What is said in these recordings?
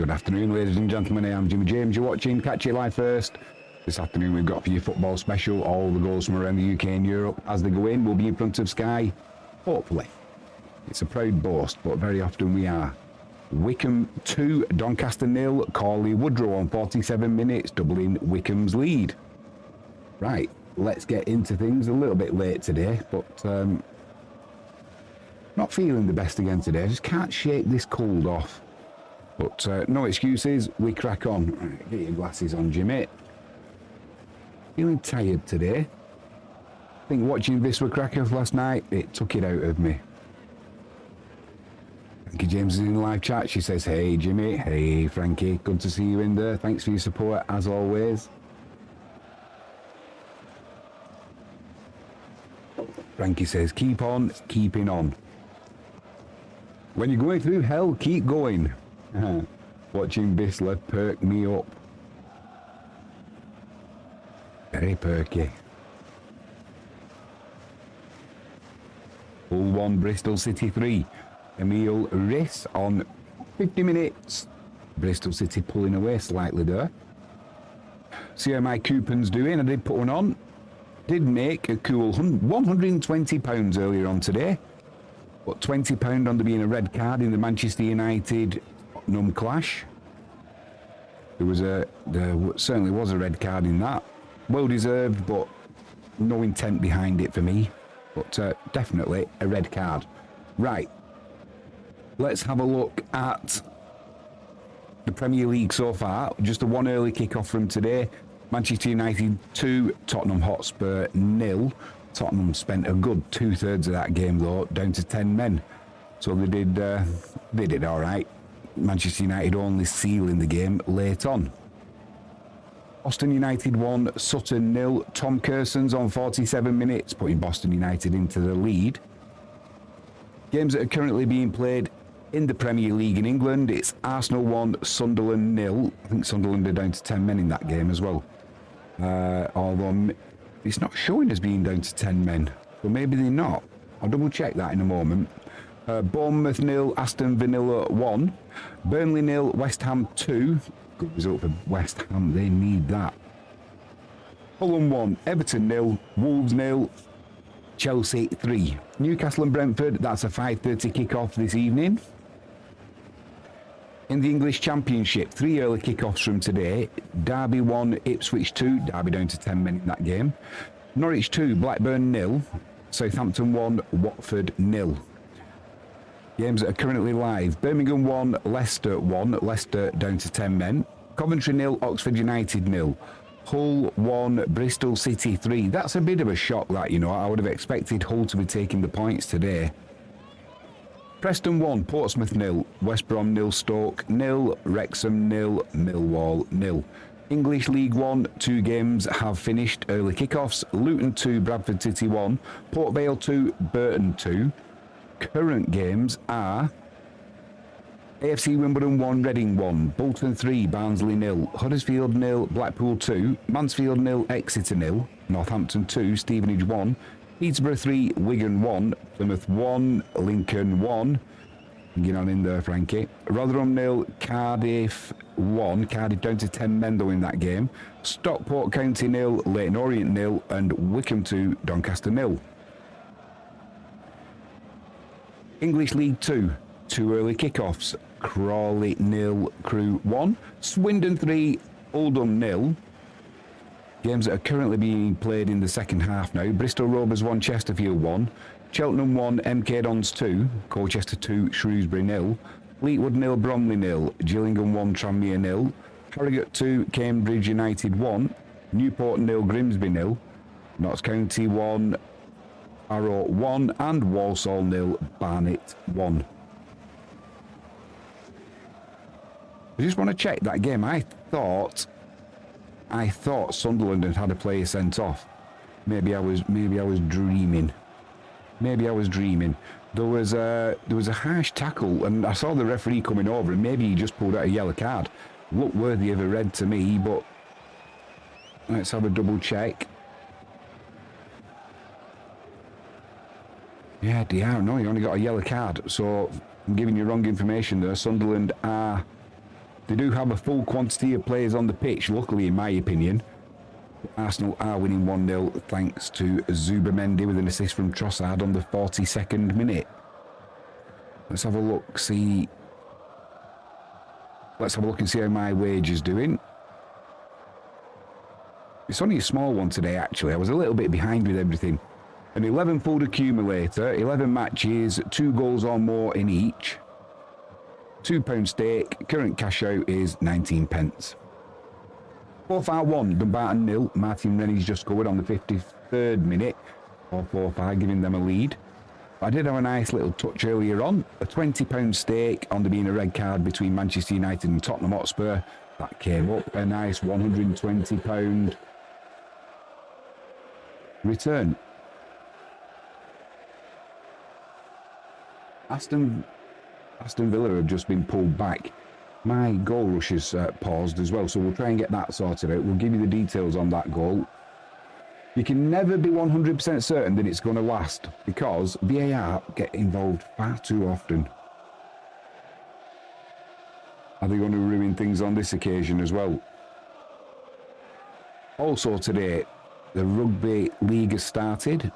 Good afternoon, ladies and gentlemen. I am Jimmy James. You're watching Catch It Live First. This afternoon we've got for you football special. All the goals from around the UK and Europe as they go in will be in front of Sky. Hopefully. It's a proud boast, but very often we are. Wycombe 2, Doncaster 0. Corley Woodrow on 47 minutes, doubling Wycombe's lead. Right, let's get into things. A little bit late today, but not feeling the best again today. I just can't shake this cold off. But no excuses, we crack on. Right, get your glasses on, Jimmy. Feeling tired today. I think watching Viswa Krakow last night, it took it out of me. Frankie James is in the live chat. She says, hey Jimmy, hey Frankie, good to see you in there. Thanks for your support as always. Frankie says, keep on keeping on. When you're going through hell, keep going. Watching Bisla perk me up. Very perky. Hull 1, Bristol City 3. Emil Riss on 50 minutes. Bristol City pulling away slightly there. See how my coupon's doing. I did put one on. Did make a cool £120 earlier on today. But £20 on there being a red card in the Manchester United Tottenham clash. There certainly was a red card in that. Well deserved, but no intent behind it for me. But definitely a red card. Right. Let's have a look at the Premier League so far. Just a one early kick-off from today. Manchester United 2, Tottenham Hotspur 0. Tottenham spent a good 2/3 of that game though, down to 10 men. So they did all right. Manchester United only sealing the game late on. Boston United 1, Sutton 0. Tom Kerson's on 47 minutes, putting Boston United into the lead. Games that are currently being played in the Premier League in England, it's Arsenal 1, Sunderland 0. I think Sunderland are down to 10 men in that game as well. Although it's not showing as being down to 10 men, so maybe they're not. I'll double check that in a moment. Bournemouth 0, Aston Villa 1. Burnley 0, West Ham 2. Good result for West Ham, they need that. Fulham 1, Everton 0, Wolves 0, Chelsea 3. Newcastle and Brentford, that's a 5:30 kick-off this evening. In the English Championship, 3 early kick-offs from today. Derby 1, Ipswich 2. Derby down to 10 men in that game. Norwich 2, Blackburn 0. Southampton 1, Watford 0. Games that are currently live. Birmingham 1, Leicester 1. Leicester down to 10 men. Coventry 0, Oxford United 0. Hull 1, Bristol City 3. That's a bit of a shock, that, you know. I would have expected Hull to be taking the points today. Preston 1, Portsmouth 0, West Brom 0, Stoke 0, Wrexham 0, Millwall 0. English League 1, 2 games have finished early kickoffs. Luton 2, Bradford City 1, Port Vale 2, Burton 2. Current games are AFC Wimbledon 1, Reading 1, Bolton 3, Barnsley 0, Huddersfield 0, Blackpool 2, Mansfield 0, Exeter 0, Northampton 2, Stevenage 1, Peterborough 3, Wigan 1, Plymouth 1, Lincoln 1. Get on in there, Frankie. Rotherham 0, Cardiff 1. Cardiff down to 10 men though in that game. Stockport County 0, Leyton Orient 0, and Wycombe 2, Doncaster 0. English League 2, 2 early kickoffs. Crawley 0, Crewe 1. Swindon 3, Oldham 0. Games that are currently being played in the second half now. Bristol Rovers 1, Chesterfield 1. Cheltenham 1, MK Dons 2. Colchester 2, Shrewsbury 0. Fleetwood 0, Bromley 0. Gillingham 1, Tranmere 0. Harrogate 2, Cambridge United 1. Newport 0, Grimsby 0. Notts County 1, Harrow 1. And Walsall 0, Barnet 1. I just want to check that game. I thought Sunderland had a player sent off. Maybe I was dreaming. Maybe I was dreaming. There was a harsh tackle, and I saw the referee coming over, and maybe he just pulled out a yellow card. Looked worthy of a red to me, but let's have a double check. Yeah, dear, no, he only got a yellow card. So I'm giving you wrong information there. Sunderland are They do have a full quantity of players on the pitch, luckily in my opinion. Arsenal are winning 1-0 thanks to Zubamendi with an assist from Trossard on the 42nd minute. Let's have a look, Let's have a look and see how my wage is doing. It's only a small one today, actually. I was a little bit behind with everything. An 11-fold accumulator, 11 matches, 2 goals or more in each. £2 stake, current cash out is 19 pence. 4-1, Dumbarton 0. Martin Rennie's just scored on the 53rd minute. 4-5, giving them a lead. I did have a nice little touch earlier on. A £20 stake on there being a red card between Manchester United and Tottenham Hotspur. That came up. A nice £120 return. Aston Villa have just been pulled back. My goal rush is paused as well, so we'll try and get that sorted out. We'll give you the details on that goal. You can never be 100% certain that it's going to last because VAR get involved far too often. Are they going to ruin things on this occasion as well? Also today, the Rugby League has started.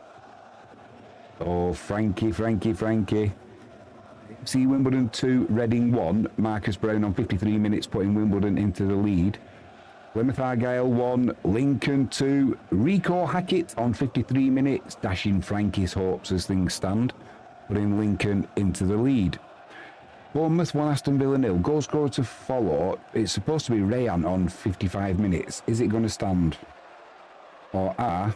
Oh, Frankie. FC Wimbledon 2, Reading 1. Marcus Brown on 53 minutes putting Wimbledon into the lead. Plymouth Argyle 1, Lincoln 2. Rico Hackett on 53 minutes, dashing Frankie's hopes as things stand, putting Lincoln into the lead. Bournemouth 1, Aston Villa 0. Goal scorer to follow. It's supposed to be Rayan on 55 minutes. Is it going to stand? Or are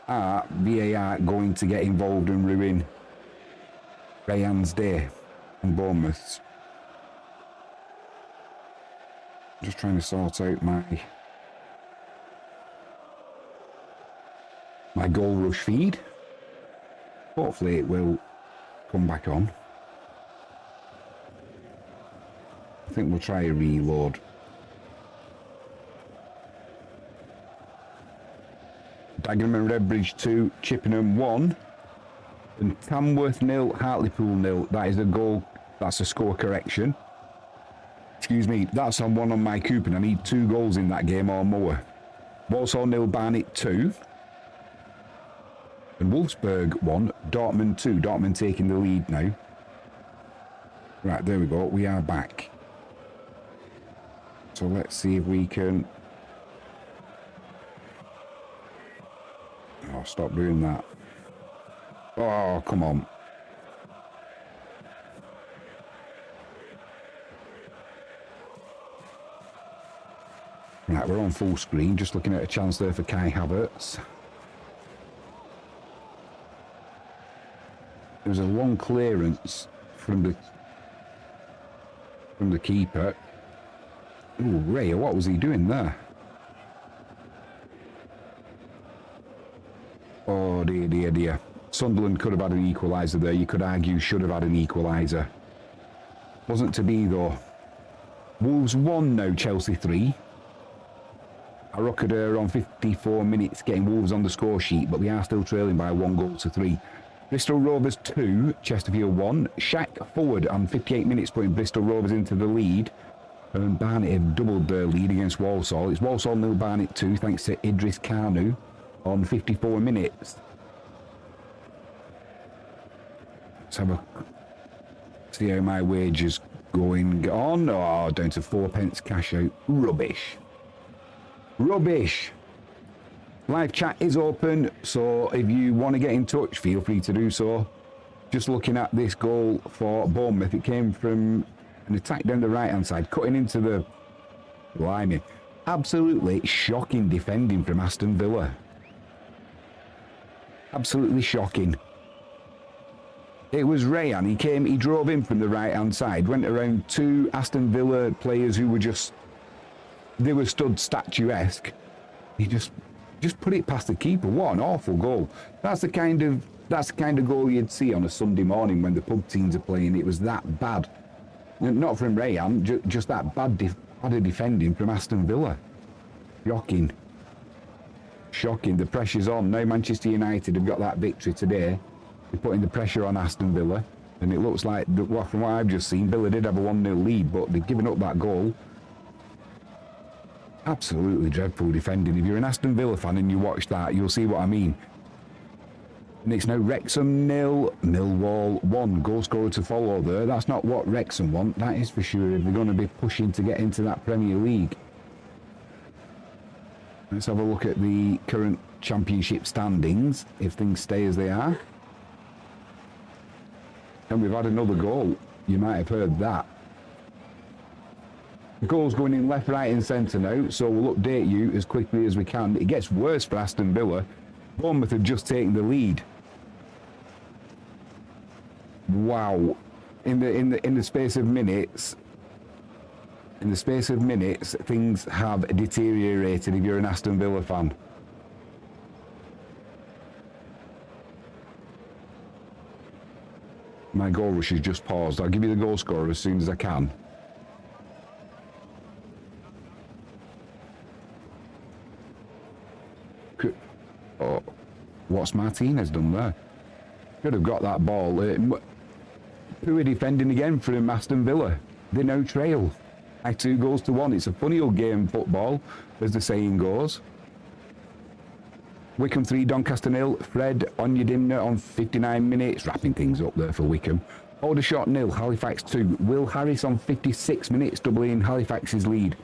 VAR going to get involved and ruin Rayan's day and Bournemouth's? Just trying to sort out my goal rush feed. Hopefully it will come back on. I think we'll try a reload. Dagenham and Redbridge 2, Chippenham 1, and Tamworth 0, Hartlepool 0. That is a goal. That's a score correction. Excuse me, that's on one on my coupon. I need 2 goals in that game or more. Walsall 0, Barnet 2. And Wolfsburg 1, Dortmund 2. Dortmund taking the lead now. Right, there we go. We are back. So let's see if we can... Oh, stop doing that. Oh, come on. Right, we're on full screen, just looking at a chance there for Kai Havertz. There was a long clearance from the keeper. Ooh, Ray, what was he doing there? Oh dear, dear, dear. Sunderland could have had an equaliser there. You could argue should have had an equaliser. Wasn't to be though. Wolves 1 now, Chelsea 3. Arokada on 54 minutes getting Wolves on the score sheet, but we are still trailing by 1-3. Bristol Rovers 2, Chesterfield 1. Shaq forward on 58 minutes putting Bristol Rovers into the lead. And Barnet have doubled their lead against Walsall. It's Walsall 0, Barnet 2 thanks to Idris Kanu on 54 minutes. Let's have a see how my wage is going on. Oh, down to 4 pence cash out. Rubbish. Rubbish. Live chat is open, so if you want to get in touch, feel free to do so. Just looking at this goal for Bournemouth, it came from an attack down the right-hand side, cutting into the blimey. Absolutely shocking defending from Aston Villa. Absolutely shocking. It was Rayan. He drove in from the right-hand side, went around 2 Aston Villa players who were they were stood statuesque. He just put it past the keeper. What an awful goal. That's the kind of goal you'd see on a Sunday morning when the pub teams are playing. It was that bad. Not from Rayan, just that bad defending from Aston Villa. Shocking. Shocking. The pressure's on. Now Manchester United have got that victory today. They're putting the pressure on Aston Villa. And it looks like, well, from what I've just seen, Villa did have a 1-0 lead, but they've given up that goal. Absolutely dreadful defending. If you're an Aston Villa fan and you watch that, you'll see what I mean. And it's now Wrexham 0, Millwall 1. Goal scorer to follow there. That's not what Wrexham want, that is for sure, if they're going to be pushing to get into that Premier League. Let's have a look at the current Championship standings, if things stay as they are. And we've had another goal. You might have heard that. The goal's going in left, right and centre now, so we'll update you as quickly as we can. It gets worse for Aston Villa. Bournemouth have just taken the lead. Wow. In the space of minutes, things have deteriorated if you're an Aston Villa fan. My goal rush has just paused. I'll give you the goal scorer as soon as I can. Oh, what's Martinez done there? Could have got that ball. Poor defending again for Aston Villa. They're no trail. By 2-1. It's a funny old game, football, as the saying goes. Wycombe 3, Doncaster 0. Fred Onyedinma on 59 minutes. Wrapping things up there for Wycombe. Aldershot 0, Halifax 2. Will Harris on 56 minutes, doubling Halifax's lead.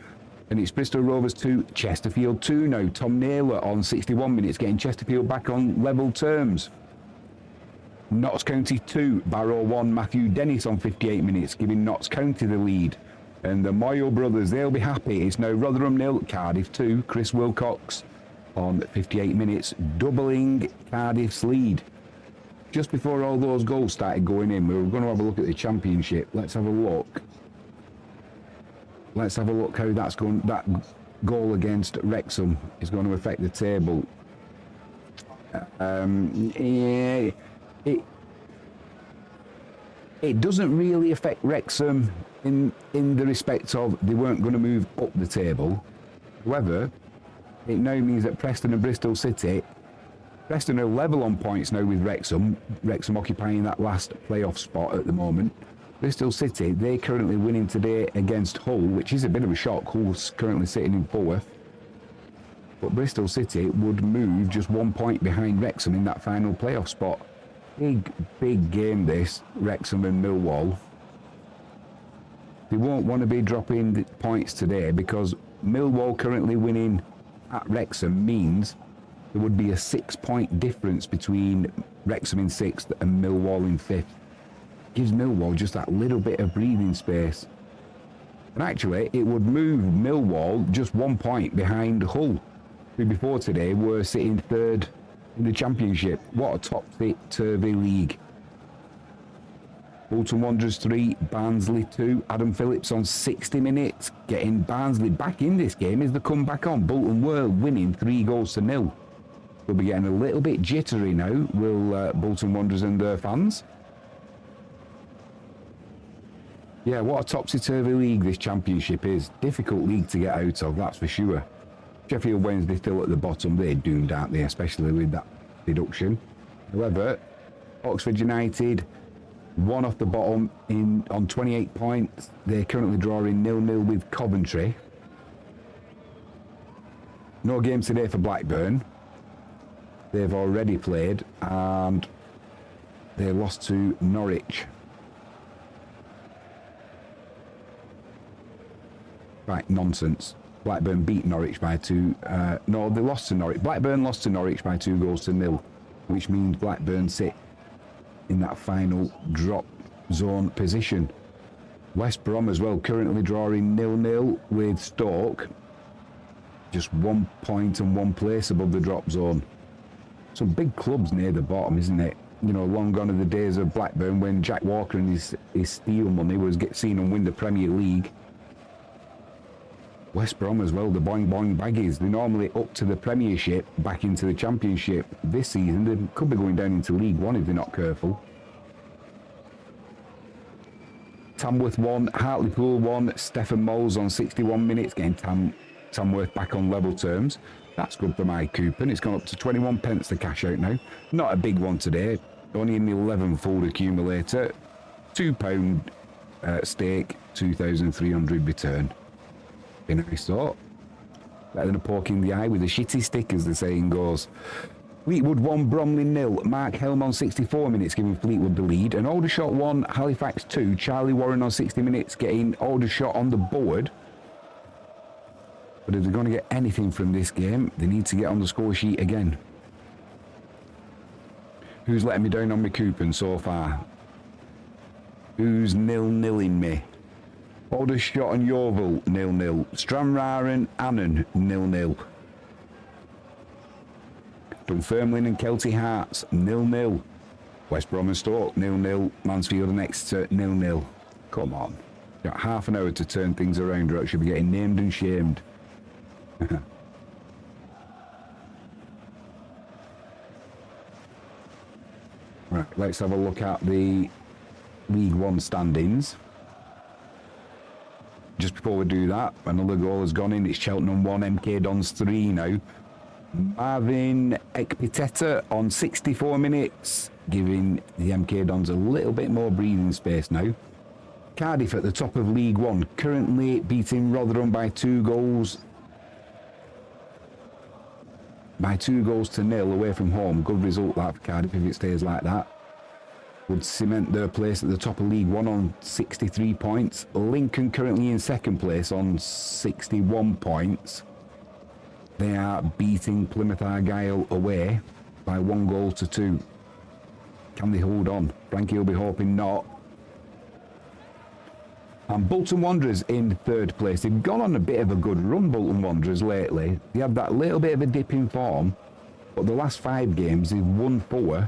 And it's Bristol Rovers 2, Chesterfield 2 now. Tom Naylor on 61 minutes, getting Chesterfield back on level terms. Notts County 2, Barrow 1, Matthew Dennis on 58 minutes, giving Notts County the lead. And the Moyo brothers, they'll be happy. It's now Rotherham 0, Cardiff 2, Chris Wilcox on 58 minutes, doubling Cardiff's lead. Just before all those goals started going in, we were going to have a look at the Championship. Let's have a look. Let's have a look how that's going. That goal against Wrexham is going to affect the table. Yeah, it doesn't really affect Wrexham in the respect of they weren't going to move up the table. However, it now means that Preston and Bristol City, Preston are level on points now with Wrexham. Wrexham occupying that last playoff spot at the moment. Bristol City, they're currently winning today against Hull, which is a bit of a shock. Hull's currently sitting in 4th. But Bristol City would move just 1 point behind Wrexham in that final playoff spot. Big game this, Wrexham and Millwall. They won't want to be dropping the points today because Millwall currently winning at Wrexham means there would be a 6-point difference between Wrexham in 6th and Millwall in 5th. Gives Millwall just that little bit of breathing space. And actually, it would move Millwall just 1 point behind Hull, who before today were sitting 3rd in the Championship. What a topsy-turvy league. Bolton Wanderers 3, Barnsley 2. Adam Phillips on 60 minutes, getting Barnsley back in this game as they come back on. Bolton were winning 3-0. They'll be getting a little bit jittery now, will Bolton Wanderers and their fans. Yeah, what a topsy-turvy league this Championship is. Difficult league to get out of, that's for sure. Sheffield Wednesday still at the bottom. They're doomed, aren't they, especially with that deduction. However, Oxford United, 1 off the bottom on 28 points. They're currently drawing 0-0 with Coventry. No games today for Blackburn. They've already played and they lost to Norwich. Right, nonsense. Blackburn beat Norwich by 2. No, they lost to Norwich. Blackburn lost to Norwich by 2-0, which means Blackburn sit in that final drop zone position. West Brom as well, currently drawing 0-0 with Stoke. Just 1 point and 1 place above the drop zone. Some big clubs near the bottom, isn't it? You know, long gone are the days of Blackburn when Jack Walker and his steel money was seen and win the Premier League. West Brom as well, the boing boing baggies. They're normally up to the Premiership, back into the Championship. This season, they could be going down into League One if they're not careful. Tamworth 1, Hartlepool 1, Stephen Moles on 61 minutes, getting Tamworth back on level terms. That's good for my coupon. It's gone up to 21p to cash out now. Not a big one today, only in the 11-fold accumulator. £2 stake, 2,300 return. Be nice thought. Better than a poke in the eye with a shitty stick, as the saying goes. Fleetwood 1, Bromley 0. Mark Helm on 64 minutes, giving Fleetwood the lead. And Aldershot 1, Halifax 2. Charlie Warren on 60 minutes, getting Aldershot on the board. But if they're going to get anything from this game, they need to get on the score sheet again. Who's letting me down on my coupon so far? Who's 0-0ing me? Aldershot and Yeovil 0-0. Stranraer, Annan 0-0. Dunfermline and Kelty Hearts 0-0. West Brom and Stoke 0-0. Mansfield and Exeter 0-0. Come on. Got half an hour to turn things around, or I should be getting named and shamed. Right, let's have a look at the League One standings. Just before we do that, another goal has gone in. It's Cheltenham 1, MK Dons 3 now. Marvin Ekpiteta on 64 minutes, giving the MK Dons a little bit more breathing space now. Cardiff at the top of League One, currently beating Rotherham by 2 goals. By 2 goals to 0 away from home. Good result that for Cardiff if it stays like that. Would cement their place at the top of League One on 63 points. Lincoln currently in second place on 61 points. They are beating Plymouth Argyle away by 1 goal to 2. Can they hold on? Frankie will be hoping not. And Bolton Wanderers in third place. They've gone on a bit of a good run, Bolton Wanderers, lately. They had that little bit of a dip in form, but the last 5 games they've won 4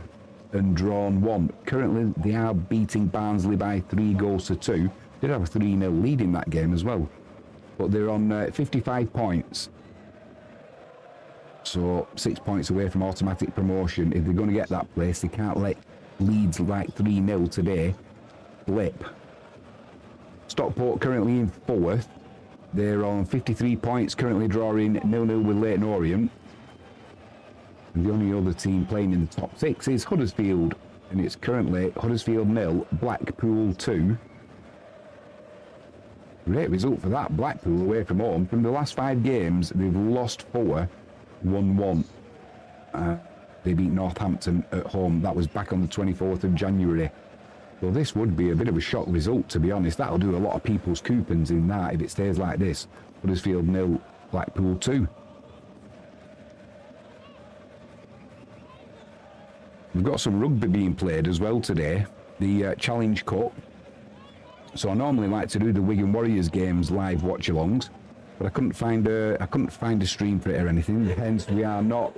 and drawn 1. Currently they are beating Barnsley by 3 goals to 2. Did have a 3-0 lead in that game as well. But they're on 55 points. So 6 points away from automatic promotion. If they're going to get that place, they can't let Leeds like 3-0 today slip. Stockport currently in 4th. They're on 53 points, currently drawing 0-0 with Leyton Orient. And the only other team playing in the top 6 is Huddersfield. And it's currently Huddersfield 0, Blackpool 2. Great result for that. Blackpool away from home. From the last 5 games, they've lost 4, won 1. They beat Northampton at home. That was back on the 24th of January. Well, this would be a bit of a shock result, to be honest. That'll do a lot of people's coupons in that if it stays like this. Huddersfield 0, Blackpool 2. We've got some rugby being played as well today. The Challenge Cup. So I normally like to do the Wigan Warriors games live watch-alongs, but I couldn't find a stream for it or anything. Hence, we are not.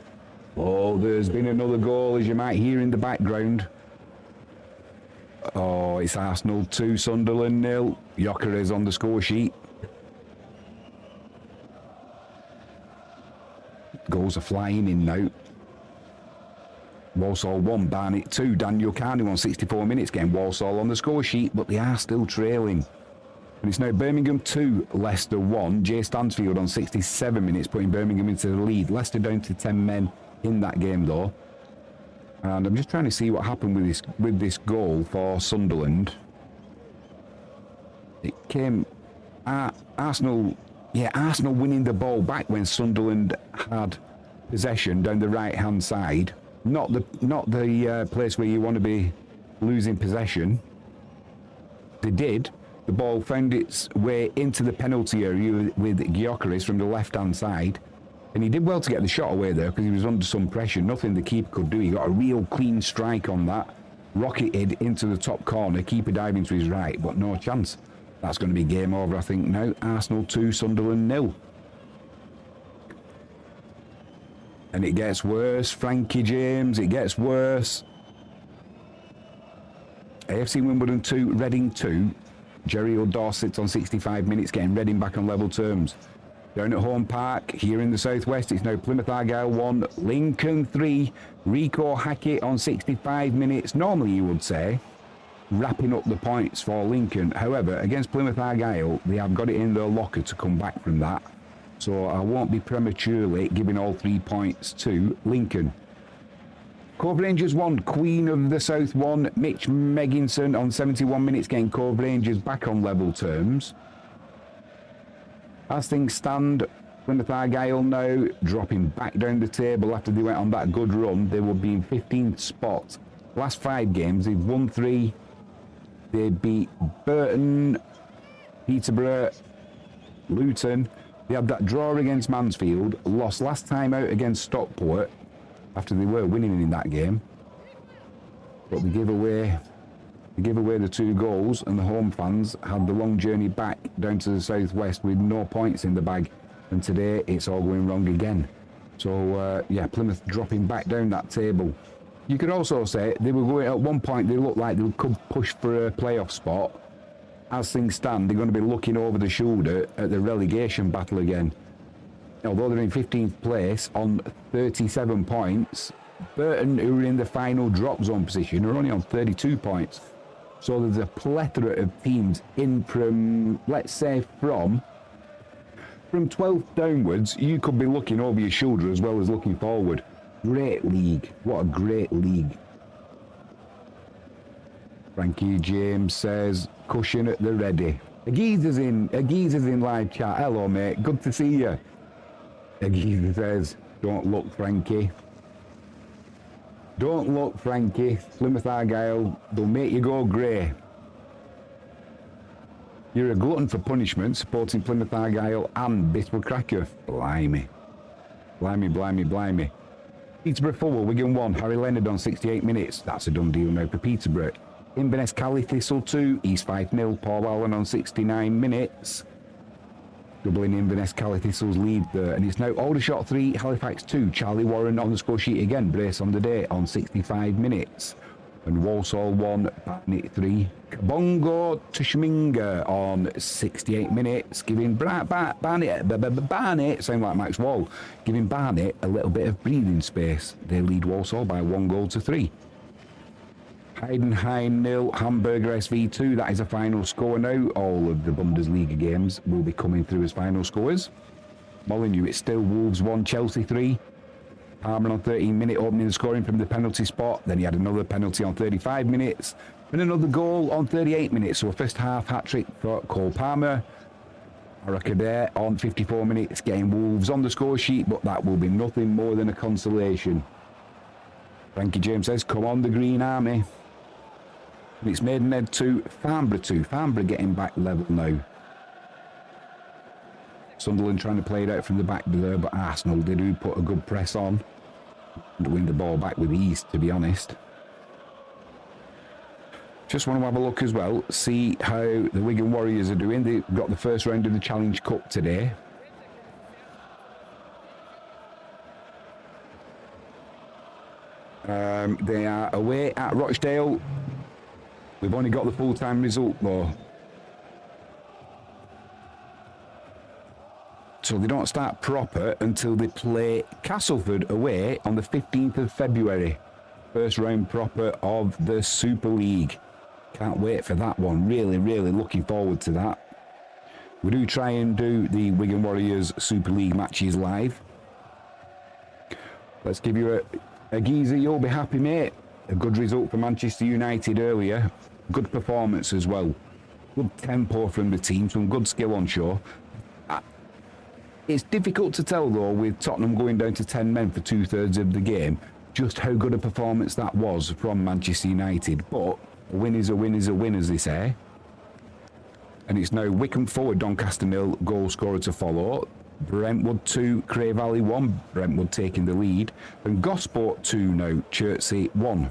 Oh, there's been another goal, as you might hear in the background. Oh, it's Arsenal 2, Sunderland 0. Gyökeres on the score sheet. Goals are flying in now. Walsall 1, Barnet 2. Daniel Carney on 64 minutes, getting Walsall on the score sheet, but they are still trailing. And it's now Birmingham 2, Leicester 1. Jay Stansfield on 67 minutes, putting Birmingham into the lead. Leicester down to 10 men in that game, though. And I'm just trying to see what happened with this goal for Sunderland. It came Arsenal winning the ball back when Sunderland had possession down the right-hand side. Not the place where you want to be losing possession. They did. The ball found its way into the penalty area with Gyökeres from the left-hand side. And he did well to get the shot away there because he was under some pressure. Nothing the keeper could do. He got a real clean strike on that. Rocketed into the top corner. Keeper diving to his right, but no chance. That's going to be game over, I think, now. Arsenal 2, Sunderland 0. And it gets worse. Frankie James, it gets worse. AFC Wimbledon 2, Reading 2. Jerry O'Dorset on 65 minutes, getting Reading back on level terms. Down at Home Park, here in the southwest, it's now Plymouth Argyle 1, Lincoln 3, Rico Hackett on 65 minutes. Normally, you would say, wrapping up the points for Lincoln. However, against Plymouth Argyle, they have got it in their locker to come back from that. So I won't be prematurely giving all 3 points to Lincoln. Cove Rangers 1, Queen of the South 1, Mitch Megginson on 71 minutes, getting Cove Rangers back on level terms. As things stand, Plymouth Argyle now dropping back down the table after they went on that good run. They will be in 15th spot. Last 5 games, they've won 3. They beat Burton, Peterborough, Luton. They had that draw against Mansfield, lost last time out against Stockport after they were winning in that game. But they gave away the 2 goals, and the home fans had the long journey back down to the southwest with no points in the bag. And today it's all going wrong again. So yeah, Plymouth dropping back down that table. You could also say they were going, at one point they looked like they could push for a playoff spot. As things stand, they're going to be looking over the shoulder at the relegation battle again. Although they're in 15th place on 37 points, Burton, who are in the final drop zone position, are only on 32 points. So there's a plethora of teams in from, let's say, from 12th downwards. You could be looking over your shoulder as well as looking forward. Great league. What a great league. Frankie James says, cushion at the ready. A geezer's in live chat. Hello, mate. Good to see you. A geezer says, don't look, Frankie. Don't look, Frankie. Plymouth Argyle, they'll make you go grey. You're a glutton for punishment, supporting Plymouth Argyle and Bismarck Cracker. Blimey. Blimey, blimey, blimey. Peterborough Fulham, Wigan 1, Harry Leonard on 68 minutes. That's a done deal now for Peterborough. Inverness Cali Thistle 2, East 5-0, Paul Allen on 69 minutes. Doubling Inverness Cali Thistle's lead there. And it's now Aldershot 3, Halifax 2, Charlie Warren on the score sheet again, brace on the day on 65 minutes. And Walsall 1, Barnet 3, Kabongo Tushminga on 68 minutes, giving Barnet, sound like Max Wall, giving Barnet a little bit of breathing space. They lead Walsall by 1-3. Heidenheim 0, Hamburger SV 2, that is a final score now. All of the Bundesliga games will be coming through as final scores. Molyneux, it's still Wolves 1, Chelsea 3. Palmer on 13 minute opening and scoring from the penalty spot. Then he had another penalty on 35 minutes and another goal on 38 minutes. So a first half hat-trick for Cole Palmer. Arakadair on 54 minutes getting Wolves on the score sheet, but that will be nothing more than a consolation. Frankie James says, come on the Green Army. And it's Maidenhead 2, Farnborough 2. Farnborough getting back level now. Sunderland trying to play it out from the back there, but Arsenal, they do put a good press on and win the ball back with ease, to be honest. Just want to have a look as well, see how the Wigan Warriors are doing. They've got the first round of the Challenge Cup today. They are away at Rochdale. We've only got the full-time result though. So they don't start proper until they play Castleford away on the 15th of February. First round proper of the Super League. Can't wait for that one. Really, really looking forward to that. We do try and do the Wigan Warriors Super League matches live. Let's give you a geezer, you'll be happy, mate. A good result for Manchester United earlier. Good performance as well. Good tempo from the team, some good skill on shore. It's difficult to tell though, with Tottenham going down to 10 men for 2/3 of the game, just how good a performance that was from Manchester United. But a win is a win is a win, as they say. And it's now Wycombe forward, Doncaster 0, goal scorer to follow. Brentwood 2, Cray Valley 1, Brentwood taking the lead. And Gosport 2 now, Chertsey 1.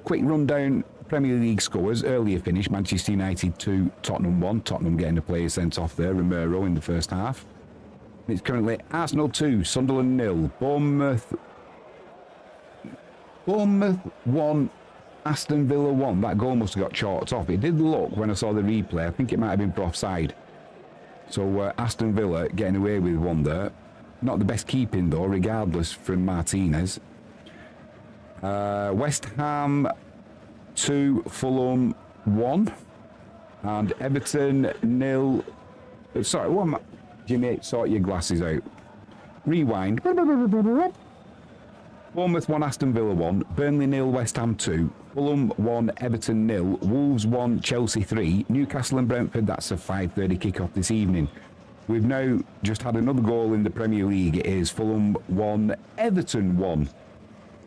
Quick rundown, Premier League scores, earlier finish, Manchester United 2, Tottenham 1. Tottenham getting a player sent off there, Romero in the first half. It's currently Arsenal 2, Sunderland 0, Bournemouth 1, Aston Villa 1. That goal must have got chalked off. It did look, when I saw the replay, I think it might have been for offside. So Aston Villa getting away with one there. Not the best keeping though, regardless, from Martinez. West Ham 2, Fulham 1. And Everton 0. Sorry, what am I? Jimmy, sort your glasses out. Rewind. Bournemouth 1, Aston Villa 1, Burnley 0, West Ham 2, Fulham 1, Everton 0, Wolves 1, Chelsea 3, Newcastle and Brentford, that's a 5:30 kick-off this evening. We've now just had another goal in the Premier League. It is Fulham 1, Everton 1.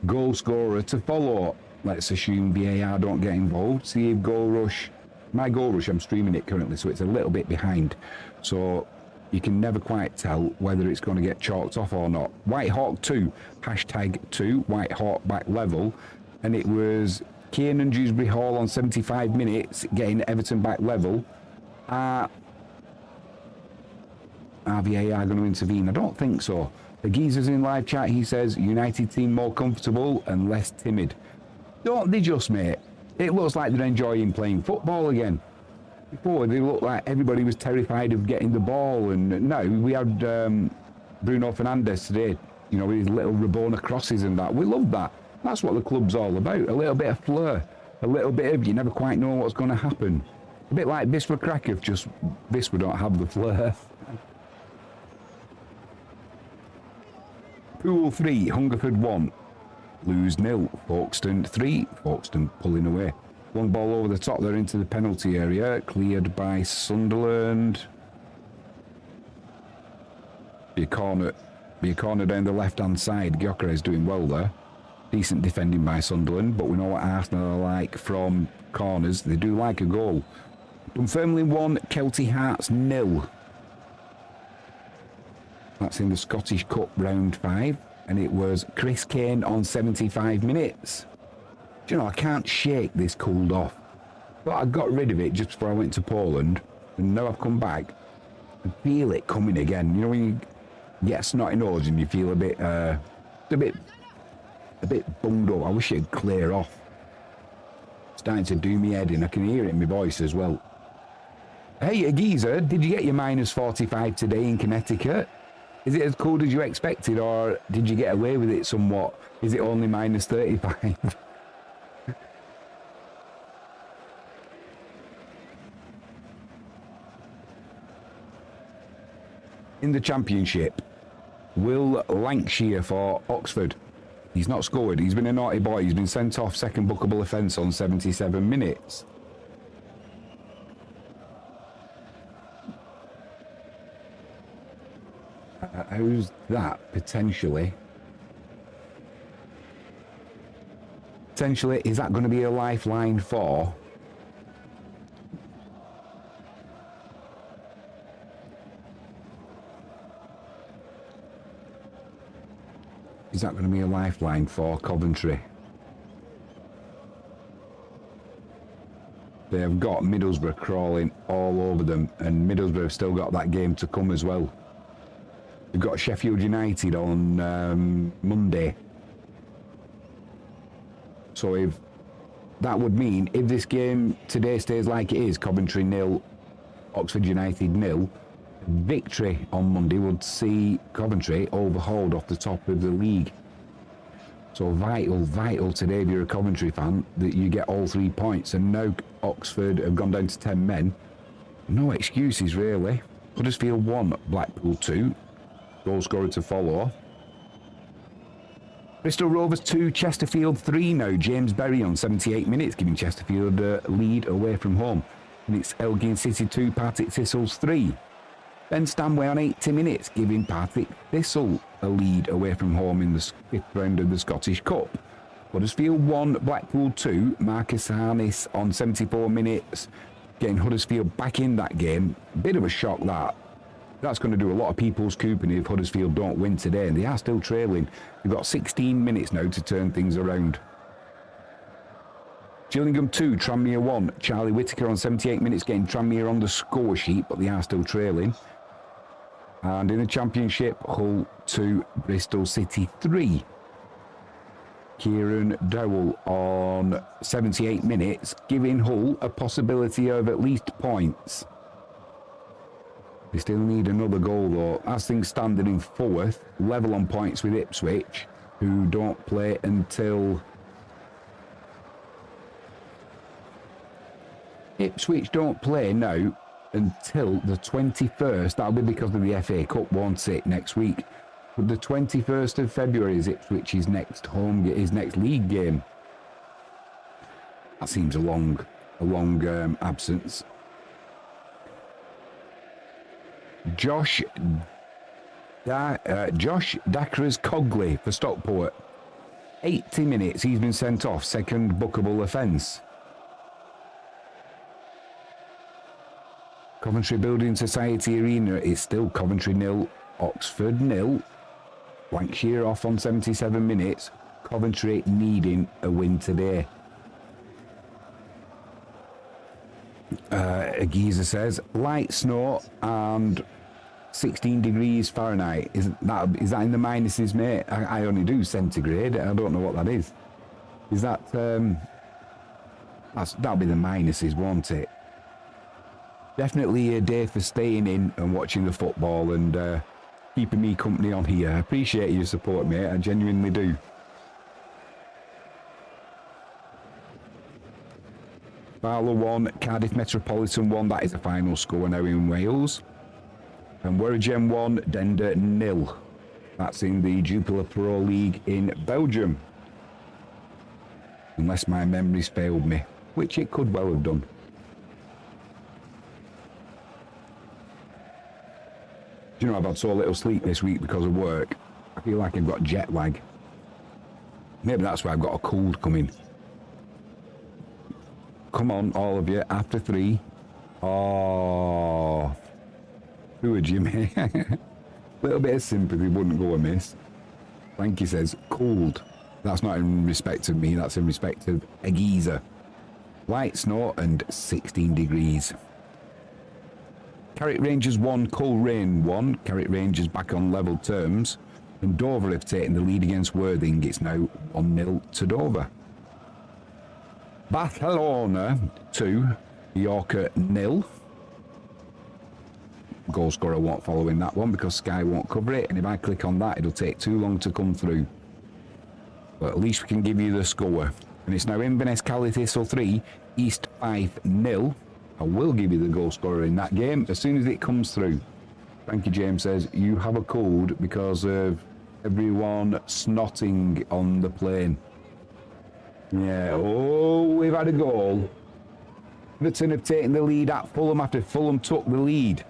Goal scorer to follow. Let's assume VAR don't get involved. See if Goal Rush... My Goal Rush, I'm streaming it currently, so it's a little bit behind. So you can never quite tell whether it's going to get chalked off or not. White Hawk 2, hashtag 2, White Hawk back level. And it was Kiernan Dewsbury Hall on 75 minutes getting Everton back level. Are VAR going to intervene? I don't think so. The geezer's in live chat, he says, United team more comfortable and less timid. Don't they just, mate? It looks like they're enjoying playing football again. Before, they looked like everybody was terrified of getting the ball. And now we had Bruno Fernandes today, you know, with his little Rabona crosses and that. We love that. That's what the club's all about. A little bit of flair. A little bit of you never quite know what's going to happen. A bit like Wisła Kraków, just Wisła don't have the flair. Pool 3, Hungerford 1, Lose 0, Folkestone 3, Folkestone pulling away. Long ball over the top there into the penalty area, cleared by Sunderland. Be a corner down the left-hand side. Gyökeres doing well there. Decent defending by Sunderland, but we know what Arsenal are like from corners. They do like a goal. Dunfermline 1, Kelty Hearts 0. That's in the Scottish Cup round 5, and it was Chris Kane on 75 minutes. Do you know, I can't shake this cooled off. But I got rid of it just before I went to Poland, and now I've come back and feel it coming again. You know when you get a snotty nose and you feel a bit bunged up. I wish it'd clear off. It's starting to do me head in. I can hear it in my voice as well. Hey, Geezer, did you get your minus 45 today in Connecticut? Is it as cold as you expected, or did you get away with it somewhat? Is it only minus 35? In the Championship, Will Lancashire for Oxford. He's not scored. He's been a naughty boy. He's been sent off, second bookable offence on 77 minutes. How's that? Potentially, is that going to be a lifeline for? Is that going to be a lifeline for Coventry? They have got Middlesbrough crawling all over them, and Middlesbrough have still got that game to come as well. We've got Sheffield United on Monday. So if that would mean, if this game today stays like it is, Coventry 0, Oxford United 0, victory on Monday would see Coventry overhauled off the top of the league. So vital today if you're a Coventry fan, that you get all 3 points. And now Oxford have gone down to 10 men. No excuses really. Huddersfield 1, Blackpool 2. Goal scorer to follow. Bristol Rovers 2, Chesterfield 3 now. James Berry on 78 minutes, giving Chesterfield a lead away from home. And it's Elgin City 2, Partick Thistles 3. Ben Stanway on 80 minutes, giving Partick Thistle a lead away from home in the 5th round of the Scottish Cup. Huddersfield 1, Blackpool 2. Marcus Harness on 74 minutes, getting Huddersfield back in that game. Bit of a shock that. That's going to do a lot of people's coupon if Huddersfield don't win today, and they are still trailing. They've got 16 minutes now to turn things around. Gillingham 2, Tranmere 1. Charlie Whittaker on 78 minutes, getting Tranmere on the score sheet, but they are still trailing. And in the Championship, Hull 2, Bristol City 3. Kieran Dowell on 78 minutes, giving Hull a possibility of at least points. They still need another goal though. As things stand, they're in 4th, level on points with Ipswich, who don't play until... Ipswich don't play now until the 21st. That'll be because of the FA Cup, won't it, next week? But the 21st of February is Ipswich's next his next league game. That seems a long absence. Josh Dacres Cogley for Stockport. 80 minutes he's been sent off, second bookable offence. Coventry Building Society Arena is still Coventry 0, Oxford 0. Lancashire off on 77 minutes. Coventry needing a win today. A geezer says, light snow and 16 degrees Fahrenheit. Is that in the minuses, mate? I only do centigrade. I don't know what that is. Is that... that'll be the minuses, won't it? Definitely a day for staying in and watching the football and keeping me company on here. I appreciate your support, mate. I genuinely do. Barlow 1, Cardiff Metropolitan 1. That is the final score now in Wales. And Wergem 1, Dender 0. That's in the Jupiler Pro League in Belgium. Unless my memories failed me, which it could well have done. Do you know, I've had so little sleep this week because of work. I feel like I've got jet lag. Maybe that's why I've got a cold coming. Come on, all of you, after 3. Oh, poor Jimmy. Little bit of sympathy wouldn't go amiss. Frankie says, cold. That's not in respect of me, that's in respect of a geezer. Light snow and 16 degrees. Carrick Rangers 1, Coleraine 1. Carrick Rangers back on level terms. And Dover have taken the lead against Worthing. It's now 1-0 to Dover. Barcelona 2, Yorker 0. Goal scorer won't follow in that one because Sky won't cover it. And if I click on that, it'll take too long to come through. But at least we can give you the score. And it's now Inverness Cali Thistle 3, East 5-0. I will give you the goal scorer in that game as soon as it comes through. Frankie James says, you have a cold because of everyone snotting on the plane. Yeah, oh, we've had a goal. Everton have taken the lead at Fulham after Fulham took the lead.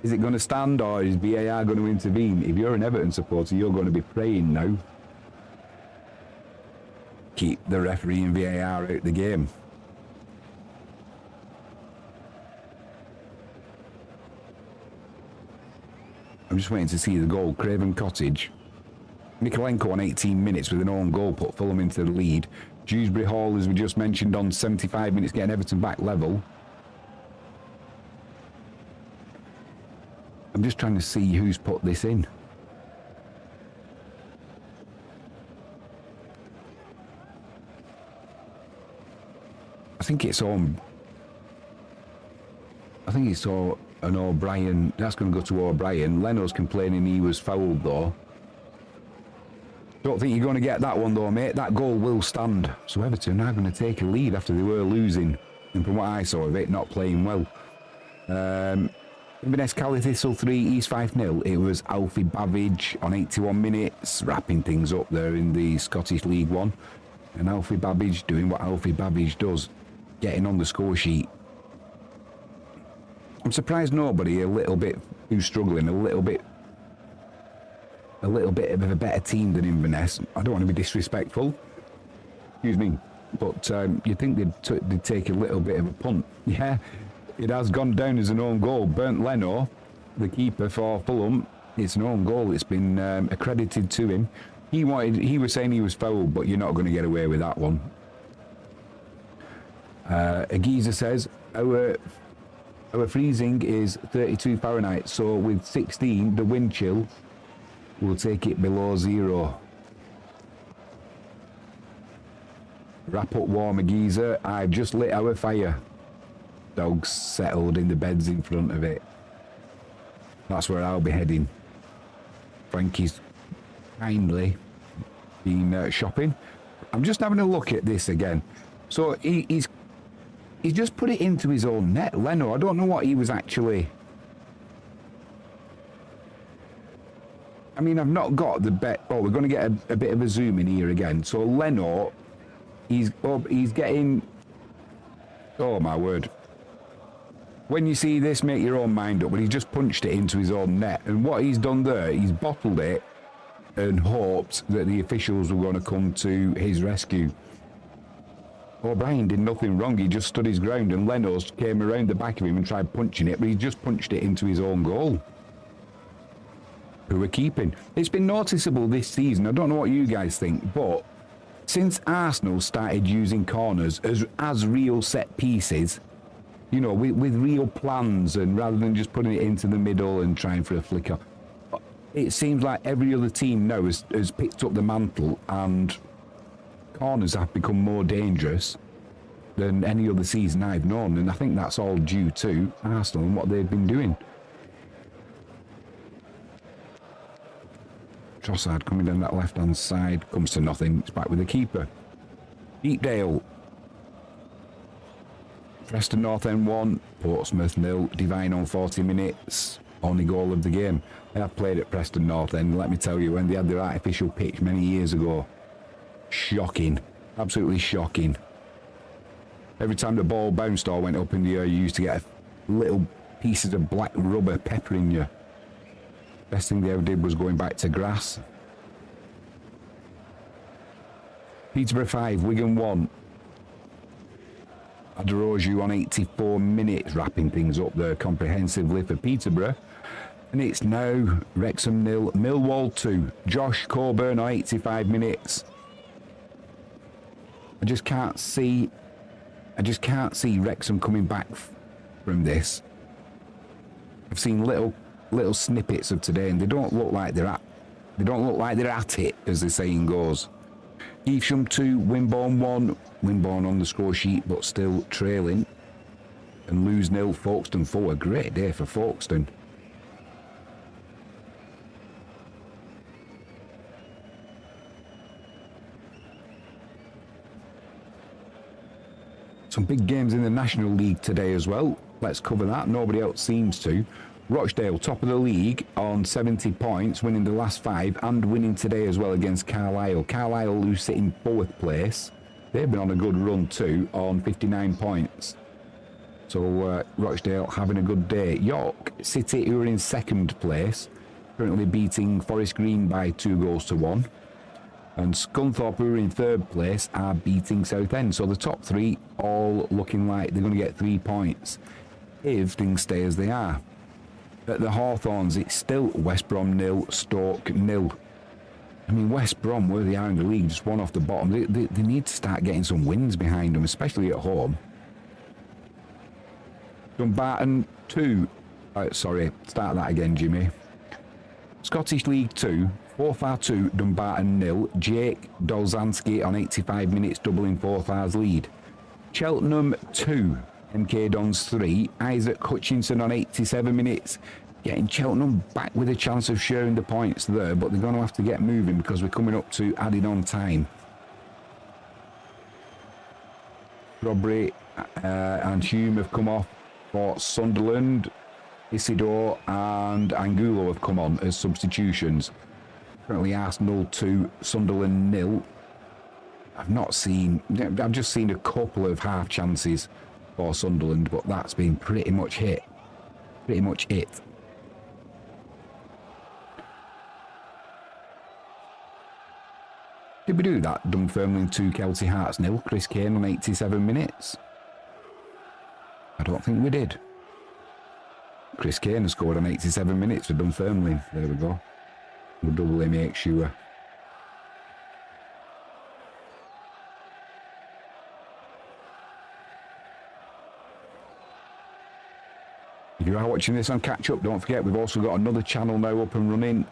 Is it going to stand or is VAR going to intervene? If you're an Everton supporter, you're going to be praying now. Keep the referee and VAR out the game. I'm just waiting to see the goal. Craven Cottage. Mikolenko on 18 minutes with an own goal put Fulham into the lead. Dewsbury Hall, as we just mentioned, on 75 minutes getting Everton back level. I'm just trying to see who's put this in. I think it's on. I think it's an O'Brien. That's going to go to O'Brien. Leno's complaining he was fouled though. Don't think you're going to get that one though, mate. That goal will stand. So Everton are going to take a lead after they were losing. And from what I saw of it, not playing well. Inverness Cali Thistle 3, East 5-0. It was Alfie Babbage on 81 minutes, wrapping things up there in the Scottish League One. And Alfie Babbage doing what Alfie Babbage does, getting on the score sheet. I'm surprised nobody a little bit who's struggling, a little bit of a better team than Inverness. I don't want to be disrespectful, excuse me, but you'd think they'd take a little bit of a punt. Yeah, it has gone down as an own goal. Bernd Leno, the keeper for Fulham, it's an own goal. It's been accredited to him. He was saying he was fouled, but you're not going to get away with that one. A geezer says, our freezing is 32 Fahrenheit, so with 16, the wind chill will take it below 0. Wrap up warm, a geezer. I've just lit our fire. Dogs settled in the beds in front of it. That's where I'll be heading. Frankie's kindly been shopping. I'm just having a look at this again. So he's just put it into his own net. Leno, I don't know what he was actually... I mean, I've not got the bet. Oh, we're going to get a bit of a zoom in here again. So Leno, he's getting. Oh my word! When you see this, make your own mind up. But he just punched it into his own net, and what he's done there, he's bottled it, and hoped that the officials were going to come to his rescue. O'Brien did nothing wrong. He just stood his ground, and Leno's came around the back of him and tried punching it, but he just punched it into his own goal. Who we're keeping. It's been noticeable this season. I don't know what you guys think, but since Arsenal started using corners as real set pieces, you know, with real plans, and rather than just putting it into the middle and trying for a flicker, it seems like every other team now has picked up the mantle, and corners have become more dangerous than any other season I've known, and I think that's all due to Arsenal and what they've been doing. Trossard coming down that left-hand side, comes to nothing. It's back with the keeper. Deepdale. Preston North End 1, Portsmouth 0. Divine on 40 minutes. Only goal of the game. I have played at Preston North End, let me tell you, when they had their artificial pitch many years ago. Shocking. Absolutely shocking. Every time the ball bounced or went up in the air, you used to get little pieces of black rubber peppering you. Best thing they ever did was going back to grass. Peterborough 5, Wigan 1. Aderoju on 84 minutes, wrapping things up there comprehensively for Peterborough. And it's now Wrexham 0, Millwall 2. Josh Coburn on 85 minutes. I just can't see Wrexham coming back from this. I've seen little snippets of today, and they don't look like they're at it, as the saying goes. Evesham 2, Wimborne 1. Wimborne on the score sheet, but still trailing. And Lewes 0, Folkestone 4. A great day for Folkestone. Some big games in the National League today as well. Let's cover that. Nobody else seems to. Rochdale, top of the league on 70 points, winning the last 5 and winning today as well against Carlisle. Carlisle, who sit in 4th place, they've been on a good run too on 59 points. So Rochdale having a good day. York City, who are in 2nd place, currently beating Forest Green by 2-1. And Scunthorpe, who are in 3rd place, are beating Southend. So the top 3 all looking like they're going to get 3 points if things stay as they are. At the Hawthorns, it's still West Brom 0, Stoke 0. I mean, West Brom, where they are in the league, just one off the bottom. They need to start getting some wins behind them, especially at home. Dumbarton 2. Sorry, start that again, Jimmy. Scottish League 2, Forfar 2, Dumbarton 0. Jake Dolzanski on 85 minutes, doubling Forfar's lead. Cheltenham 2. MK Dons 3, Isaac Hutchinson on 87 minutes, getting Cheltenham back with a chance of sharing the points there, but they're going to have to get moving because we're coming up to adding on time. Robbery and Hume have come off for Sunderland. Isidore and Angulo have come on as substitutions. Currently Arsenal 2, Sunderland 0. I've just seen a couple of half chances for Sunderland, but that's been pretty much it. Did we do that? Dunfermline 2, Kelty Hearts 0. Chris Kane on 87 minutes. I don't think we did. Chris Kane has scored on 87 minutes for Dunfermline. There we go. We'll doubly make sure. If you are watching this on Catch Up, don't forget we've also got another channel now up and running.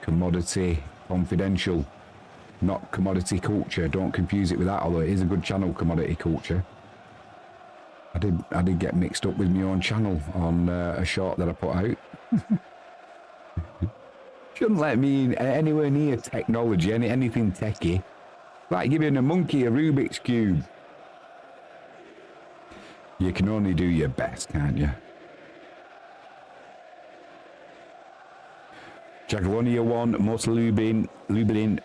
Commodity Confidential, not Commodity Culture. Don't confuse it with that, although it is a good channel, Commodity Culture. I did get mixed up with my own channel on a short that I put out. Shouldn't let me in anywhere near technology, anything techie. Like giving a monkey a Rubik's Cube. You can only do your best, can't you? Jagiellonia 1, Motor Lublin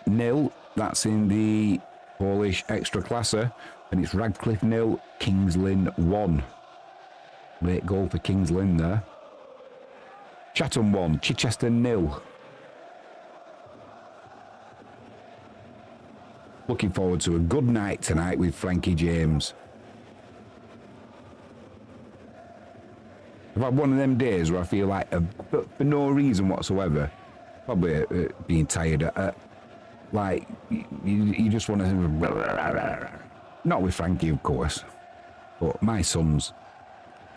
0. That's in the Polish Ekstraklasa. And it's Radcliffe 0, Kings Lynn 1. Late goal for Kings Lynn there. Chatham 1, Chichester 0. Looking forward to a good night tonight with Frankie James. I've had one of them days where I feel like, for no reason whatsoever, probably being tired, like, you just want to... Not with Frankie, of course, but my son's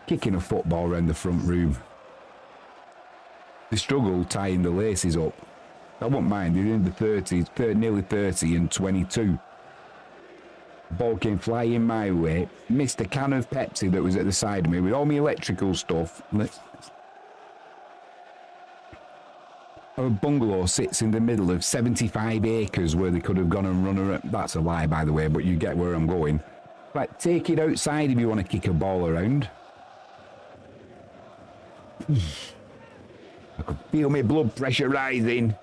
kicking a football around the front room. They struggle tying the laces up. I won't mind, they're in the 30s, nearly 30 and 22. Ball came flying my way, missed a can of Pepsi that was at the side of me with all my electrical stuff. Our bungalow sits in the middle of 75 acres where they could have gone and run around. That's a lie, by the way, but you get where I'm going. Like, take it outside if you want to kick a ball around. I could feel my blood pressure rising.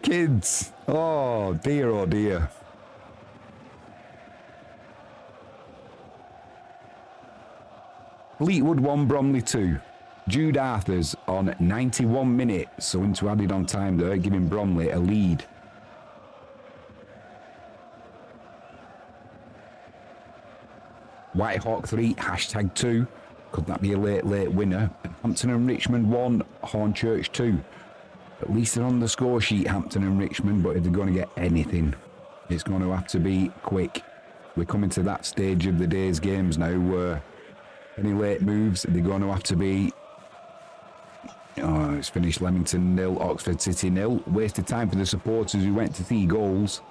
Kids, oh dear, oh dear. Fleetwood 1, Bromley 2. Jude Arthurs on 91 minutes, so into added on time there, giving Bromley a lead. Whitehawk 3, hashtag 2. Could that be a late winner? Hampton and Richmond 1, Hornchurch 2. At least they're on the score sheet, Hampton and Richmond, but if they're going to get anything, it's going to have to be quick. We're coming to that stage of the day's games now where any late moves, they're going to have to be... Oh, it's finished. Leamington 0, Oxford City 0. Wasted time for the supporters who went to see goals.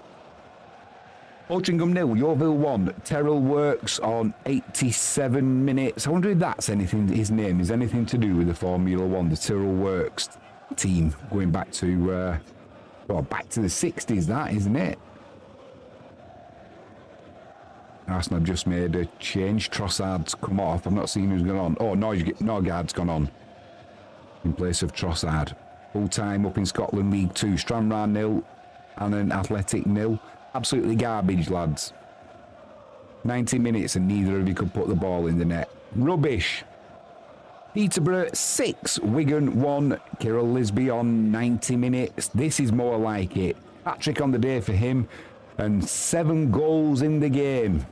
Altrincham 0, Yeovil 1. Terrell Works on 87 minutes. I wonder if that's anything, his name is anything to do with the Formula 1, the Terrell Works team, going back to back to the 60s, that, isn't it? Arsenal have just made a change. Trossard's come off. I've not seen who's gone on. Oh, Norgard's gone on in place of Trossard. Full time up in Scotland League 2. Stranraer 0 and an Athletic 0. Absolutely garbage, lads. 90 minutes and neither of you could put the ball in the net. Rubbish. Peterborough 6, Wigan 1, Kirill Lisby on 90 minutes. This is more like it. Hat-trick on the day for him and 7 goals in the game.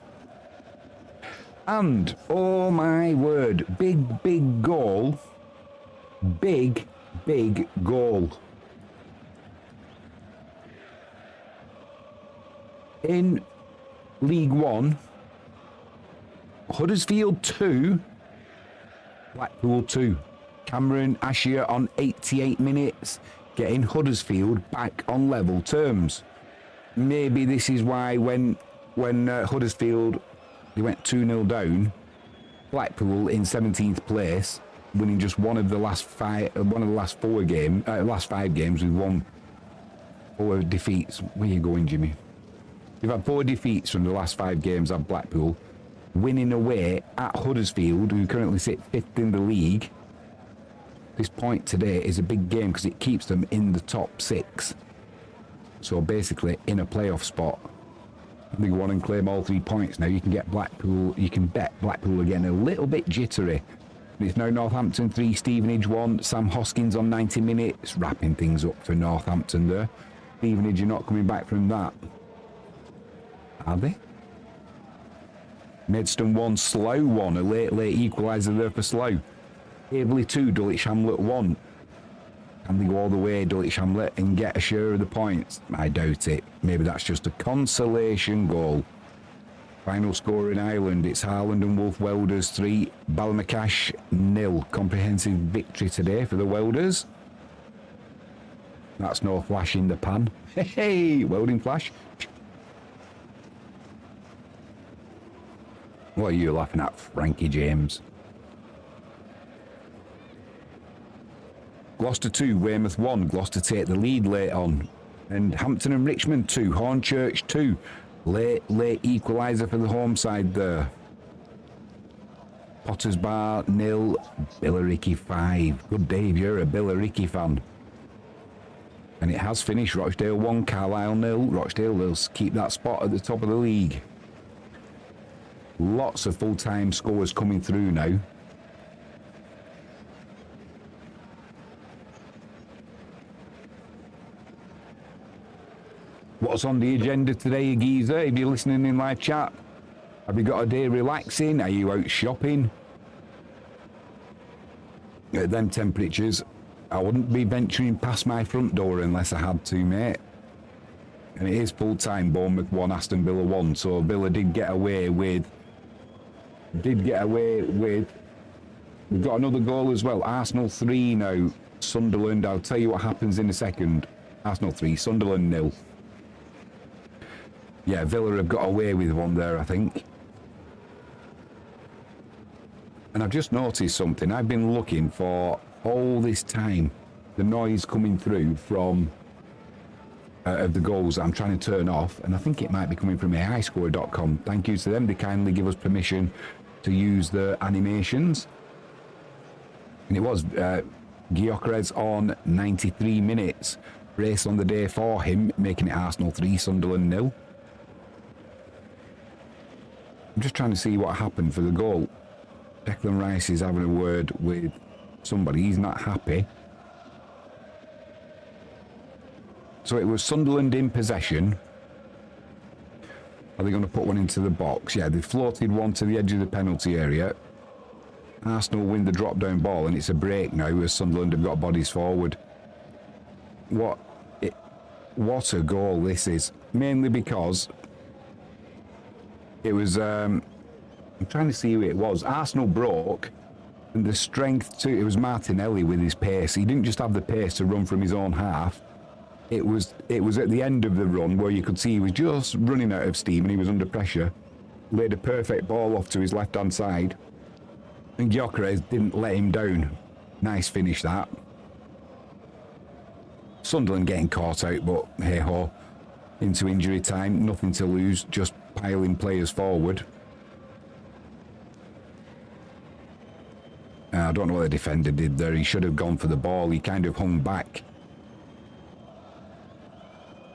And, oh my word, big goal. Big goal. In League 1, Huddersfield 2, Blackpool 2. Cameron Ashier on 88 minutes, getting Huddersfield back on level terms. Maybe this is why when Huddersfield, they went 2-0 down, Blackpool in 17th place, winning just one of the last 5 games with 4 defeats. Where are you going, Jimmy? You've had 4 defeats from the last 5 games at Blackpool, winning away at Huddersfield, who currently sit 5th in the league. This point today is a big game because it keeps them in the top 6. So basically in a playoff spot. They go on and claim all 3 points now. You can get Blackpool, you can bet Blackpool again, a little bit jittery. It's now Northampton 3, Stevenage 1, Sam Hoskins on 90 minutes, wrapping things up for Northampton there. Stevenage are not coming back from that, are they? Maidstone 1, Slough 1, a late equaliser there for Slough. Haverley 2, Dulwich Hamlet 1. Can they go all the way, Dulwich Hamlet, and get a share of the points? I doubt it. Maybe that's just a consolation goal. Final score in Ireland, it's Harland and Wolf Welders 3, Balmacash 0. Comprehensive victory today for the Welders. That's no flash in the pan. Hey, welding flash. What are you laughing at, Frankie James? Gloucester 2, Weymouth 1. Gloucester take the lead late on. And Hampton and Richmond 2, Hornchurch 2. Late equaliser for the home side there. Potters Bar 0, Billericay 5. Good Dave, you're a Billericay fan. And it has finished. Rochdale 1, Carlisle 0. Rochdale will keep that spot at the top of the league. Lots of full-time scores coming through now. What's on the agenda today, geezer? If you're listening in live chat, have you got a day relaxing? Are you out shopping? At them temperatures, I wouldn't be venturing past my front door unless I had to, mate. And it is full-time, Bournemouth 1, Aston Villa 1, so Villa did get away with... We've got another goal as well. Arsenal 3 now, Sunderland. I'll tell you what happens in a second. Arsenal 3, Sunderland 0. Yeah, Villa have got away with one there, I think. And I've just noticed something. I've been looking for all this time the noise coming through from of the goals that I'm trying to turn off, and I think it might be coming from AiScore.com. Thank you to them. They kindly give us permission to use the animations. And it was Gyökeres on 93 minutes. Race on the day for him, making it Arsenal 3, Sunderland 0. I'm just trying to see what happened for the goal. Declan Rice is having a word with somebody. He's not happy. So it was Sunderland in possession. Are they going to put one into the box? Yeah, they floated one to the edge of the penalty area. Arsenal win the drop-down ball, and it's a break now as Sunderland have got bodies forward. What a goal this is. Mainly because it was... I'm trying to see who it was. Arsenal broke, and the strength to... It was Martinelli with his pace. He didn't just have the pace to run from his own half. It was at the end of the run where you could see he was just running out of steam and he was under pressure. Laid a perfect ball off to his left-hand side. And Gyökeres didn't let him down. Nice finish, that. Sunderland getting caught out, but hey-ho. Into injury time, nothing to lose, just piling players forward. I don't know what the defender did there. He should have gone for the ball. He kind of hung back.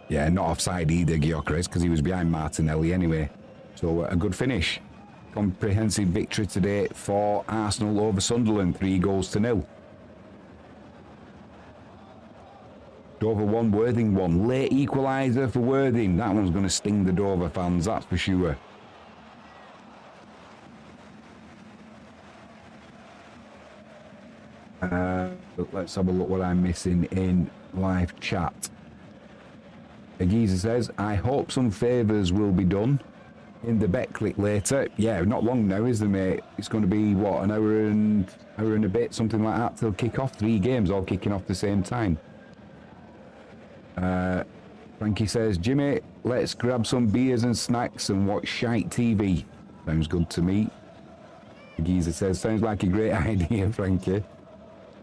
Yeah, not offside either, Gyökeres, because he was behind Martinelli anyway. So a good finish. Comprehensive victory today for Arsenal over Sunderland, 3-0. Dover 1, Worthing 1. Late equaliser for Worthing. That one's going to sting the Dover fans, that's for sure. Let's have a look what I'm missing in live chat. Agiza says, I hope some favours will be done in the bet click later. Yeah, not long now, is there, mate? It's going to be, what, an hour and a bit, something like that, till kick-off. 3 games all kicking off at the same time. Frankie says, Jimmy, let's grab some beers and snacks and watch shite TV. Sounds good to me. Agiza says, sounds like a great idea, Frankie.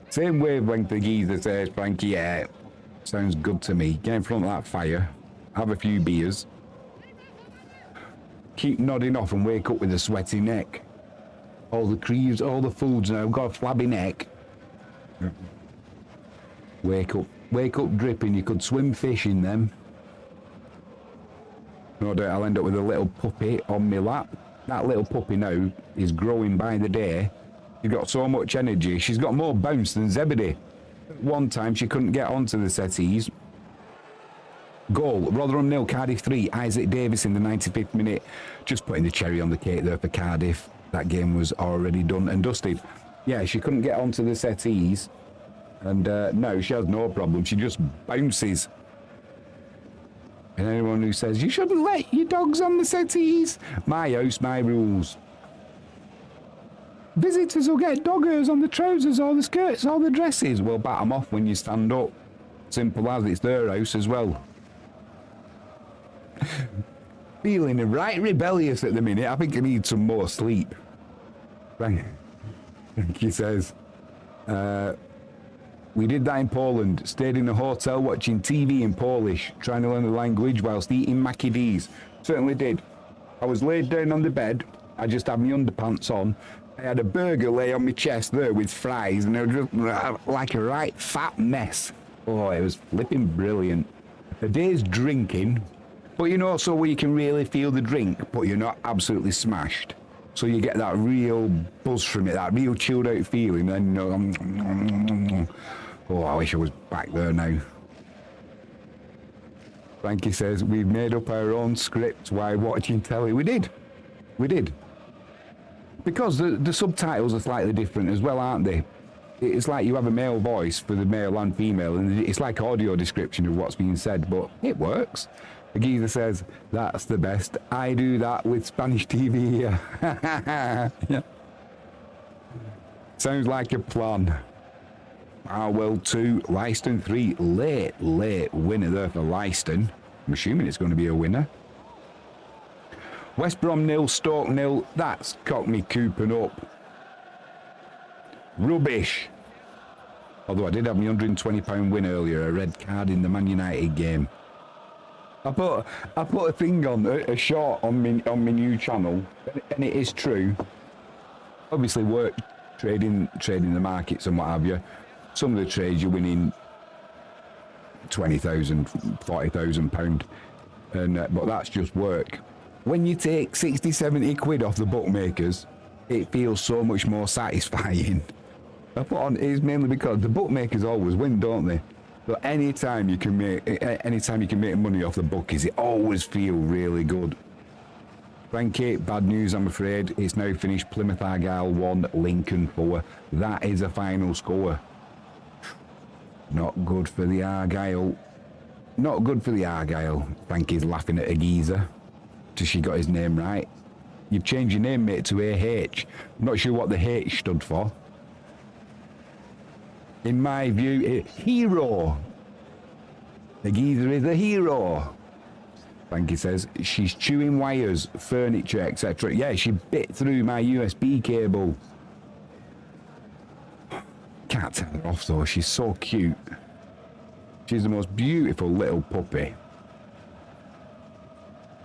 Same wavelength, Agiza says, Frankie, yeah. Sounds good to me. Get in front of that fire. Have a few beers. Keep nodding off and wake up with a sweaty neck. All the creams, all the foods now. I've got a flabby neck. Wake up dripping. You could swim fish in them. No doubt I'll end up with a little puppy on my lap. That little puppy now is growing by the day. She's got so much energy. She's got more bounce than Zebedee. One time she couldn't get onto the settees. Goal, Rotherham 0, Cardiff 3. Isaac Davis in the 95th minute. Just putting the cherry on the cake there for Cardiff. That game was already done and dusted. Yeah, she couldn't get onto the settees. And no, she has no problem. She just bounces. And anyone who says, you shouldn't let your dogs on the settees. My house, my rules. Visitors will get doggers on the trousers or the skirts or the dresses. We'll bat them off when you stand up. Simple as, it's their house as well. Feeling right rebellious at the minute. I think I need some more sleep. He says, we did that in Poland. Stayed in a hotel watching TV in Polish, trying to learn the language whilst eating Mackie D's. Certainly did. I was laid down on the bed. I just had my underpants on. I had a burger lay on my chest there with fries, and it was just like a right fat mess. Oh, it was flipping brilliant. A day's drinking, but you know, so where you can really feel the drink, but you're not absolutely smashed. So you get that real buzz from it, that real chilled out feeling, and oh, I wish I was back there now. Frankie says, we've made up our own script while watching telly. We did. Because the subtitles are slightly different as well, aren't they? It's like you have a male voice for the male and female, and it's like audio description of what's being said, but it works. The geezer says, that's the best. I do that with Spanish TV here. Yeah. Sounds like a plan. Harwell 2, Leicester 3. Late winner there for Leicester. I'm assuming it's going to be a winner. West Brom 0, Stoke 0. That's Cockney cooping up. Rubbish. Although I did have my £120 win earlier, a red card in the Man United game. I put a thing on, a short on my new channel, and it is true. Obviously, work trading the markets and what have you. Some of the trades you're winning £20,000, £40,000, and but that's just work. When you take 60, 70 quid off the bookmakers, it feels so much more satisfying. I put on is mainly because the bookmakers always win, don't they? So anytime you can make money off the bookies, it always feels really good. Frankie, bad news, I'm afraid. It's now finished. Plymouth Argyle 1, Lincoln 4. That is a final score. Not good for the Argyle. Not good for the Argyle. Frankie's laughing at a geezer till she got his name right. You've changed your name, mate, to AH. I'm not sure what the H stood for. In my view, hero. The geezer is a hero. Frankie says, she's chewing wires, furniture, etc. Yeah, she bit through my USB cable. Can't tell her off though, she's so cute. She's the most beautiful little puppy.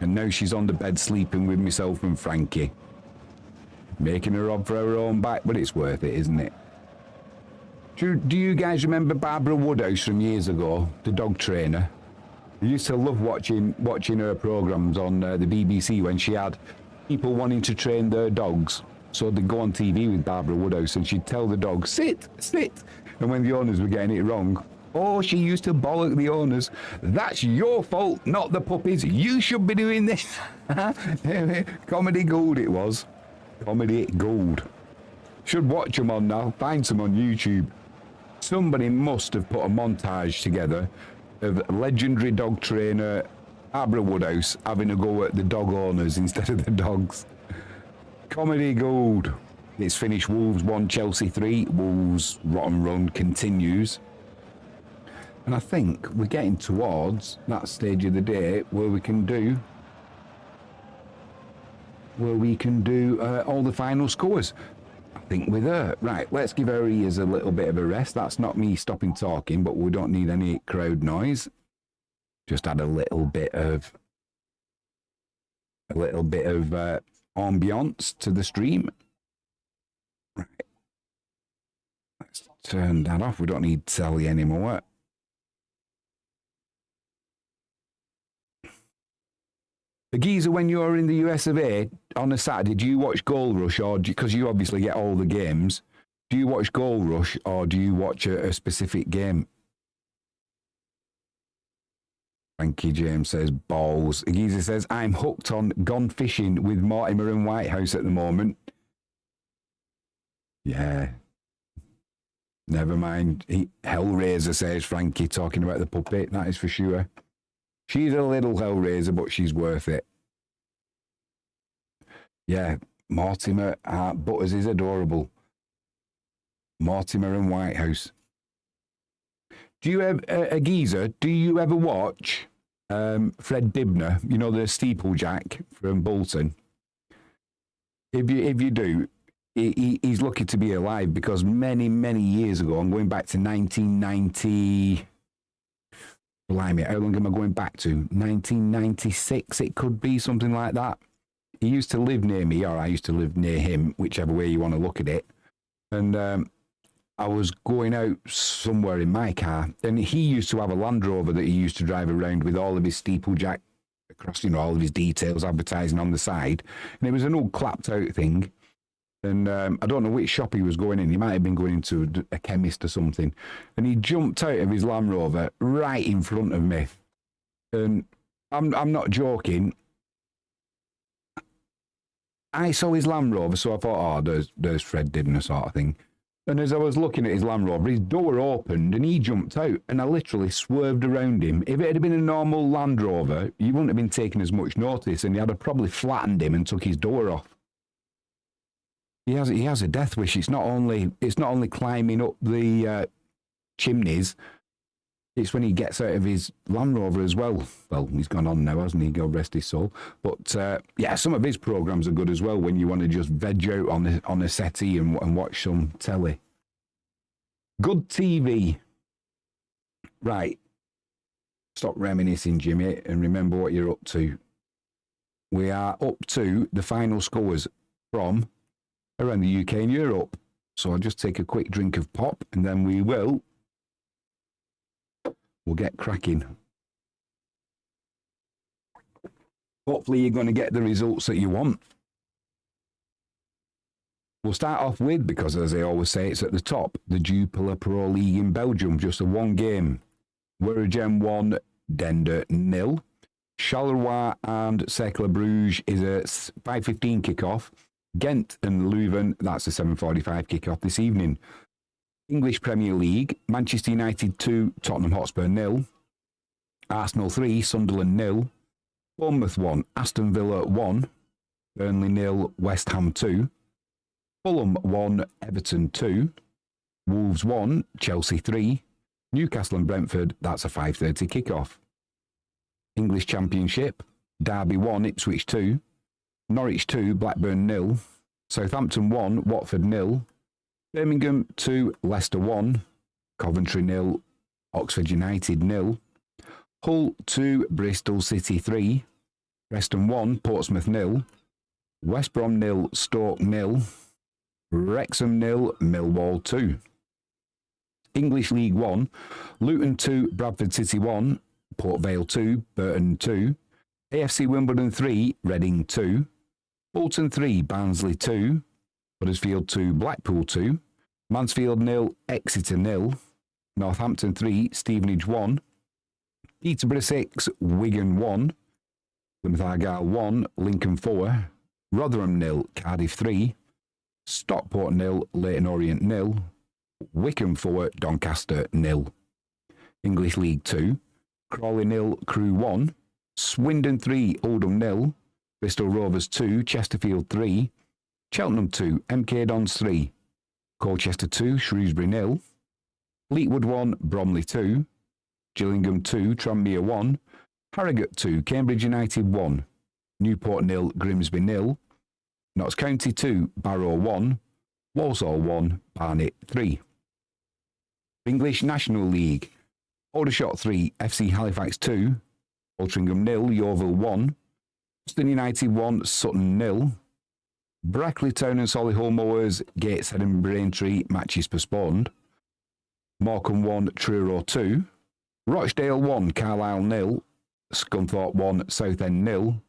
And now she's on the bed sleeping with myself and Frankie. Making her up for her own back, but it's worth it, isn't it? Do you guys remember Barbara Woodhouse from years ago, the dog trainer? I used to love watching her programmes on the BBC when she had people wanting to train their dogs. So they'd go on TV with Barbara Woodhouse and she'd tell the dog, sit, sit. And when the owners were getting it wrong, oh, she used to bollock the owners. That's your fault, not the puppies. You should be doing this. Comedy gold it was. Comedy gold. Should watch them on now. Find some on YouTube. Somebody must have put a montage together of legendary dog trainer Barbara Woodhouse having a go at the dog owners instead of the dogs. Comedy gold. It's finished. Wolves 1, Chelsea 3. Wolves' rotten run continues. And I think we're getting towards that stage of the day where we can do all the final scores. I think we're there. Right, let's give our ears a little bit of a rest. That's not me stopping talking, but we don't need any crowd noise. Just add a little bit of ambience to the stream. Right. Let's turn that off. We don't need telly anymore. The geezer, when you're in the US of A on a Saturday, do you watch Goal Rush, or because you obviously get all the games, do you watch Goal Rush or do you watch a specific game? Frankie James says balls. The geezer says, I'm hooked on Gone Fishing with Mortimer and Whitehouse at the moment. Yeah. Never mind. Hellraiser, says Frankie, talking about the puppy. That is for sure. She's a little Hellraiser, but she's worth it. Yeah, Mortimer Butters is adorable. Mortimer and Whitehouse. Do you have a geezer? Do you ever watch Fred Dibner? You know, the steeplejack from Bolton. If you do, he's lucky to be alive because many years ago, I'm going back to 1990. Blimey, how long am I going back to? 1996, it could be, something like that. he used to live near me, or I used to live near him, whichever way you want to look at it. And I was going out somewhere in my car, and he used to have a Land Rover that he used to drive around with all of his steeplejack across, all of his details advertising on the side. And it was an old clapped out thing. And I don't know which shop he was going in. He might have been going into a chemist or something. And he jumped out of his Land Rover right in front of me. And I'm not joking. I saw his Land Rover, so I thought, oh, there's Fred Didner sort of thing. And as I was looking at his Land Rover, his door opened and he jumped out, and I literally swerved around him. If it had been a normal Land Rover, you wouldn't have been taking as much notice, and I'd have probably flattened him and took his door off. He has a death wish. It's not only climbing up the chimneys. It's when he gets out of his Land Rover as well. Well, he's gone on now, hasn't he? God rest his soul. But yeah, some of his programs are good as well when you want to just veg out on a settee and watch some telly. Good TV. Right. Stop reminiscing, Jimmy, and remember what you're up to. We are up to the final scores from around the UK and Europe. So I'll just take a quick drink of pop, and then we'll get cracking. Hopefully you're going to get the results that you want. We'll start off with, because as I always say, it's at the top, the Jupiler Pro League in Belgium, just a one game. Waregem 1, Dender 0. Charleroi and Cercle Bruges is a 5:15 kickoff. Ghent and Leuven, that's a 7:45 kickoff this evening. English Premier League, Manchester United 2, Tottenham Hotspur 0. Arsenal 3, Sunderland 0. Bournemouth 1, Aston Villa 1. Burnley 0, West Ham 2. Fulham 1, Everton 2. Wolves 1, Chelsea 3. Newcastle and Brentford, that's a 5:30 kickoff. English Championship, Derby 1, Ipswich 2. Norwich 2, Blackburn 0. Southampton 1, Watford 0. Birmingham 2, Leicester 1. Coventry 0, Oxford United 0. Hull 2, Bristol City 3. Preston 1, Portsmouth 0. West Brom 0, Stoke 0. Wrexham 0, Millwall 2. English League 1, Luton 2, Bradford City 1. Port Vale 2, Burton 2. AFC Wimbledon 3, Reading 2. Bolton 3, Barnsley 2. Huddersfield 2, Blackpool 2. Mansfield 0, Exeter 0. Northampton 3, Stevenage 1. Peterborough 6, Wigan 1. Plymouth Argyle 1, Lincoln 4. Rotherham 0, Cardiff 3. Stockport 0, Leyton Orient 0. Wycombe 4, Doncaster 0. English League 2, Crawley 0, Crewe 1. Swindon 3, Oldham 0. Bristol Rovers 2, Chesterfield 3. Cheltenham 2, MK Dons 3. Colchester 2, Shrewsbury 0. Fleetwood 1, Bromley 2. Gillingham 2, Tranmere 1. Harrogate 2, Cambridge United 1. Newport 0, Grimsby 0. Notts County 2, Barrow 1. Walsall 1, Barnet 3. English National League, Aldershot 3, FC Halifax 2. Altrincham 0, Yeovil 1. Boston United 1, Sutton 0. Brackley Town and Solihull Mowers, Gateshead and Braintree, matches postponed. Morecambe 1, Truro 2. Rochdale 1, Carlisle 0. Scunthorpe 1, Southend 0.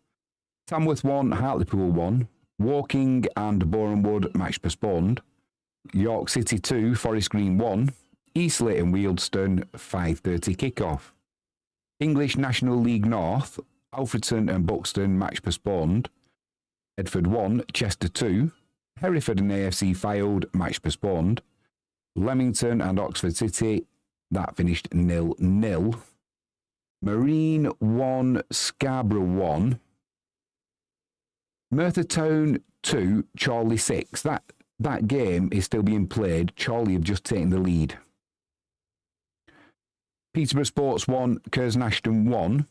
Tamworth 1, Hartlepool 1. Woking and Borehamwood, match postponed. York City 2, Forest Green 1. Eastleigh and Wealdstone, 5:30 kickoff. English National League North, Alfreton and Buxton, match postponed. Bedford 1, Chester 2. Hereford and AFC Fylde, match postponed. Leamington and Oxford City, that finished 0-0. Marine 1, Scarborough 1. Merthyr Town 2, Chorley 6. That game is still being played. Chorley have just taken the lead. Peterborough Sports 1, Kersnashton 1.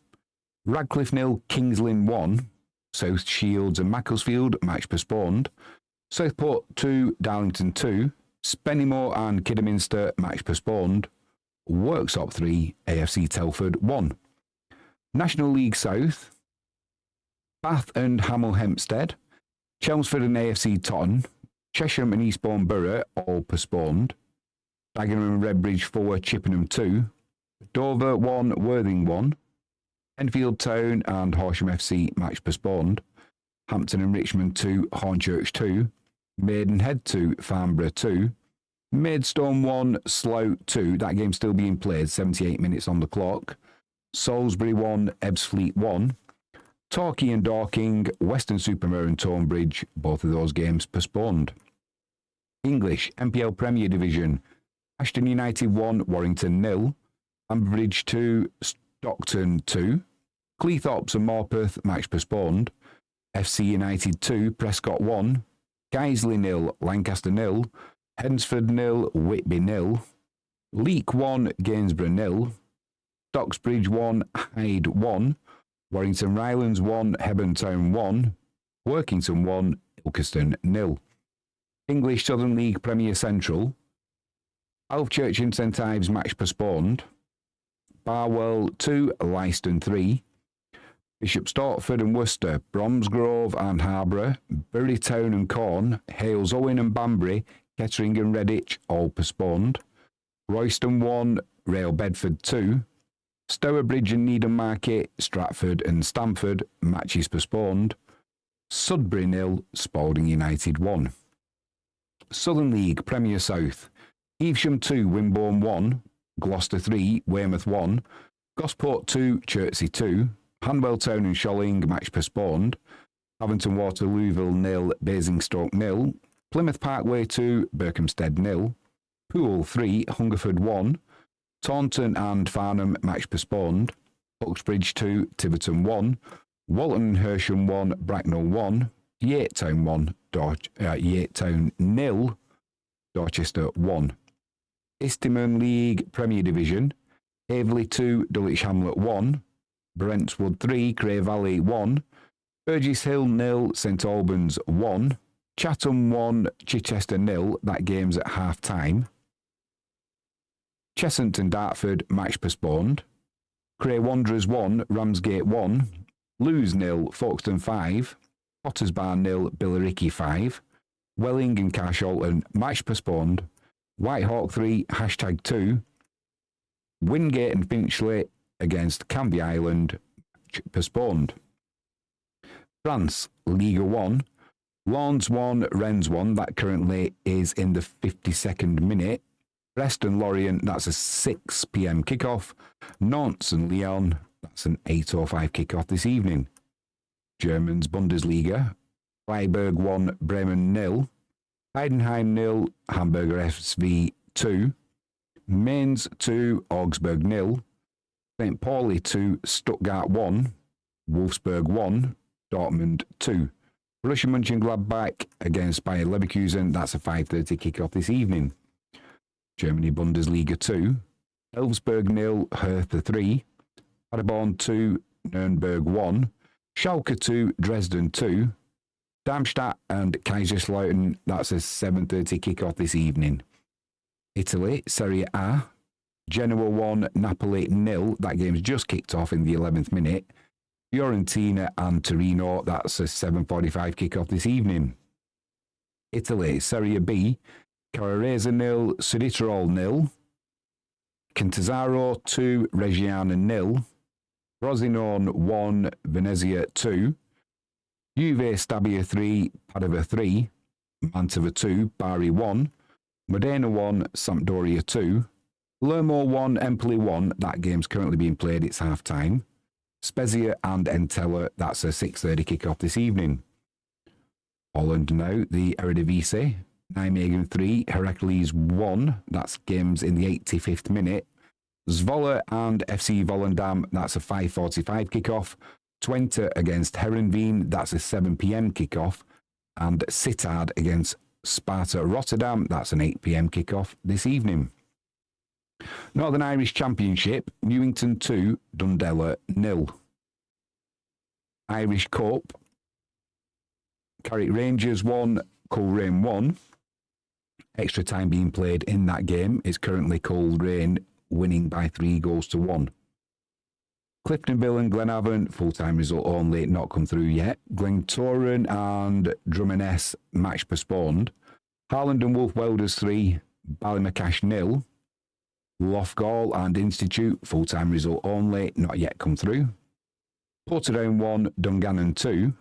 Radcliffe 0, Kings Lynn 1. South Shields and Macclesfield, match postponed. Southport 2, Darlington 2. Spennymoor and Kidderminster, match postponed. Worksop 3, AFC Telford 1. National League South, Bath and Hamel Hempstead, Chelmsford and AFC Totton, Chesham and Eastbourne Borough all postponed, Dagenham and Redbridge 4, Chippenham 2, Dover 1, Worthing 1, Enfield Town and Horsham FC match postponed, Hampton and Richmond 2, Hornchurch 2, Maidenhead 2, Farnborough 2, Maidstone 1, Slough 2, that game still being played, 78 minutes on the clock, Salisbury 1, Ebbsfleet 1, Torquay and Dorking, Weston-super-Mare and Tonebridge, both of those games postponed. English, MPL Premier Division, Ashton United 1, Warrington 0, Ambridge 2, Stockton 2, Cleethorpes and Morpeth match postponed, FC United 2, Prescott 1, Guiseley 0, Lancaster 0, Hednesford 0, Whitby 0, Leek 1, Gainsborough 0, Stocksbridge 1, Hyde 1, Warrington Rylands 1, Hebburn Town 1, Workington 1, Ilkeston 0. English Southern League Premier Central, Alvechurch and St Ives match postponed, Barwell 2, Leiston 3, Bishop Stortford and Worcester, Bromsgrove and Harborough, Bury Town and Corn, Hales Owen and Banbury, Kettering and Redditch all postponed, Royston 1, Rail Bedford 2, Stourbridge and Needham Market, Stratford and Stamford matches postponed, Sudbury 0, Spalding United 1. Southern League Premier South, Evesham 2, Wimborne 1, Gloucester 3, Weymouth 1, Gosport 2, Chertsey 2, Hanwell Town and Sholing match postponed, Havant Waterlooville 0, Basingstoke 0, Plymouth Parkway 2, Berkhamsted 0, Poole 3, Hungerford 1, Taunton and Farnham match postponed, Uxbridge 2, Tiverton 1, Walton and Hersham 1, Bracknell 1, Yatetown 1, Yatetown 0, Dorchester 1. Istiman League Premier Division, Haverley 2, Dulwich Hamlet 1, Brentwood 3, Cray Valley 1, Burgess Hill 0, St Albans 1, Chatham 1, Chichester 0, that game's at half time. Cheshunt and Dartford match postponed, Cray Wanderers 1, Ramsgate 1, Lewes 0, Folkestone 5, Potters Bar 0, Billericay 5, Welling and Carshalton match postponed, Whitehawk 3, Hashtag 2, Wingate and Finchley against Canvey Island postponed. France, Liga 1, Lens 1, Rennes 1, that currently is in the 52nd minute. Brest and Lorient, that's a 6 p.m. kickoff. Nantes and Lyon, that's an 8:05 kickoff this evening. Germans Bundesliga, Freiburg 1, Bremen 0, Heidenheim 0, Hamburger SV 2, Mainz 2, Augsburg 0, St. Pauli 2, Stuttgart 1, Wolfsburg 1, Dortmund 2. Borussia Mönchengladbach against Bayer Leverkusen, that's a 5:30 kickoff this evening. Germany Bundesliga 2, Elfsberg 0, Hertha 3, Paderborn 2, Nürnberg 1, Schalke 2, Dresden 2, Darmstadt and Kaiserslautern, that's a 7:30 kickoff this evening. Italy, Serie A, Genoa 1, Napoli 0, that game's just kicked off in the 11th minute. Fiorentina and Torino, that's a 7:45 kickoff this evening. Italy, Serie B, Carrarese 0, Suditerol 0, Catanzaro 2, Reggiana 0, Frosinone 1, Venezia 2, Juve Stabia 3, Padova 3, Mantova 2, Bari 1, Modena 1, Sampdoria 2, Lermo 1, Empoli 1, that game's currently being played, it's half time. Spezia and Entella, that's a 6:30 kickoff this evening. Holland now, the Eredivisie, Nijmegen 3, Heracles 1, that's games in the 85th minute. Zwolle and FC Volendam, that's a 5:45 kickoff. Twente against Herenveen, that's a 7 p.m. kickoff. And Sittard against Sparta Rotterdam, that's an 8 p.m. kickoff this evening. Northern Irish Championship, Newington 2, Dundela 0. Irish Cup, Carrick Rangers 1, Coleraine 1. Extra time being played in that game. It's currently Coleraine winning by 3 goals to 1. Cliftonville and Glenavon, full-time result only, not come through yet. Glentoran and Drummondess, match postponed. Harland and Wolf Welders 3, Ballymacash 0. Loughgall and Institute, full-time result only, not yet come through. Portadown 1, Dungannon 2.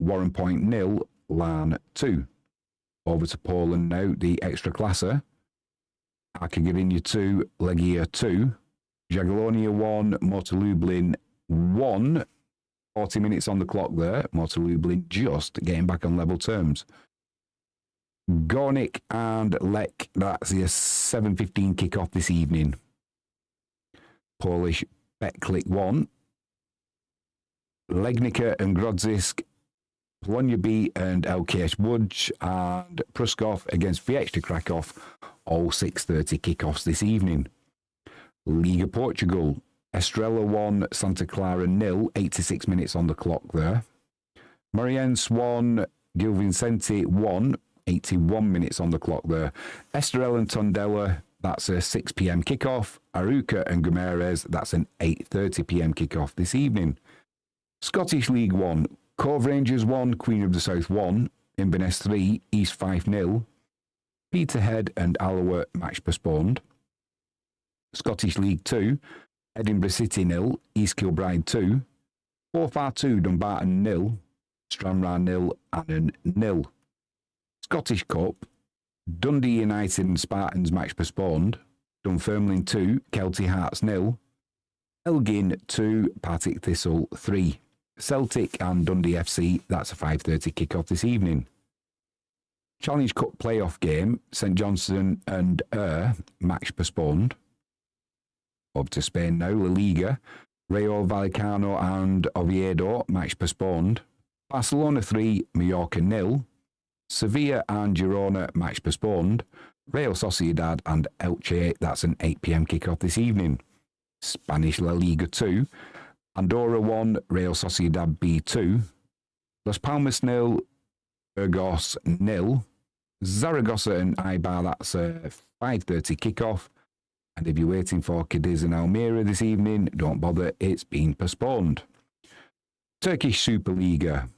Warren Point 0, Larne 2. Over to Poland now, the extra classer. Akagarinia 2, Legia 2. Jagiellonia 1, Motor Lublin 1. 40 minutes on the clock there. Motor Lublin just getting back on level terms. Gornik and Lech, that's the 7:15 kick-off this evening. Polish Beklik 1. Legnica and Grodzisk, Polonia B and LKS Łódź, and Pruskow against Fiesta Krakow, all 6:30 kick-offs this evening. Liga Portugal, Estrela 1, Santa Clara 0, 86 minutes on the clock there. Mariense 1, Gil Vicente 1, 81 minutes on the clock there. Estoril and Tondela, that's a 6 p.m. kickoff. Arouca and Guimarães, that's an 8:30 p.m. kickoff this evening. Scottish League 1, Cove Rangers 1, Queen of the South 1, Inverness 3, East 5-0. Peterhead and Alloa, match postponed. Scottish League 2, Edinburgh City 0, East Kilbride 2, Forfar 2, Dumbarton 0, Stranraer 0, Annan 0. Scottish Cup, Dundee United and Spartans match postponed. Dunfermline 2, Kelty Hearts 0, Elgin 2, Partick Thistle 3. Celtic and Dundee FC, that's a 5:30 kick-off this evening. Challenge Cup playoff game, St Johnstone and match postponed. Up to Spain now, La Liga, Rayo Vallecano and Oviedo, match postponed. Barcelona 3, Mallorca 0. Sevilla and Girona, match postponed. Real Sociedad and Elche, that's an 8 p.m. kickoff this evening. Spanish La Liga 2, Andorra 1, Real Sociedad B 2. Las Palmas 0, Burgos 0. Zaragoza and Eibar, that's a 5:30 kickoff. And if you're waiting for Cadiz and Almere this evening, don't bother, it's been postponed. Turkish Superliga.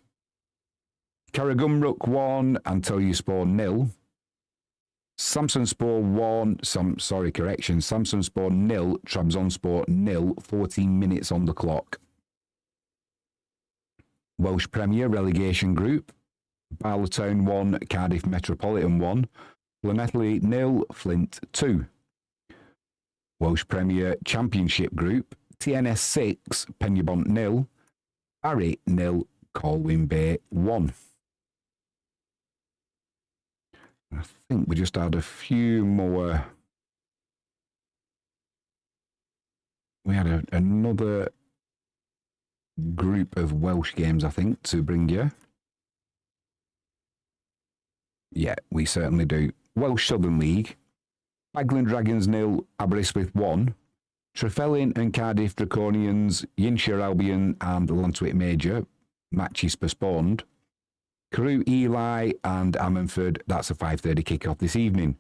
Karagümrük 1, Antalyaspor 0. Samsunspor 1, Samsunspor 0, Trabzonspor 0, 14 minutes on the clock. Welsh Premier Relegation Group. Barlowtown 1, Cardiff Metropolitan 1. Llanelli 0, Flint 2. Welsh Premier Championship Group, TNS 6, Penybont 0, Barry 0, Colwyn Bay 1. I think we just had a few more. We had another group of Welsh games, I think, to bring you. Yeah, we certainly do. Welsh Southern League. Bagland Dragons 0, Aberystwyth 1. Trefellyn and Cardiff Draconians, Yinshire Albion and Lantwick Major, matches postponed. Carew Ely and Ammanford, that's a 5:30 kick-off this evening.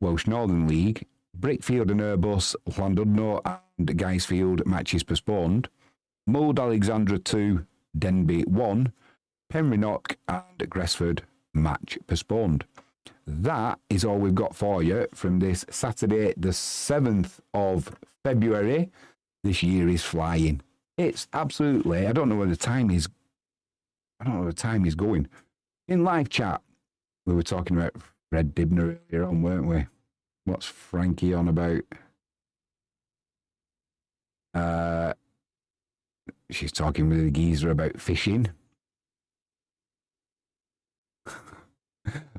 Welsh Northern League, Brickfield and Airbus, Llandudno and Gaisfield, matches postponed. Mold Alexandra 2, Denby 1. Penrhenock and Gresford, match postponed. That is all we've got for you from this Saturday, the 7th of February. This year is flying. It's absolutely, I don't know where the time is. I don't know where the time is going. In live chat, we were talking about Fred Dibner earlier on, weren't we? What's Frankie on about? She's talking with the geezer about fishing.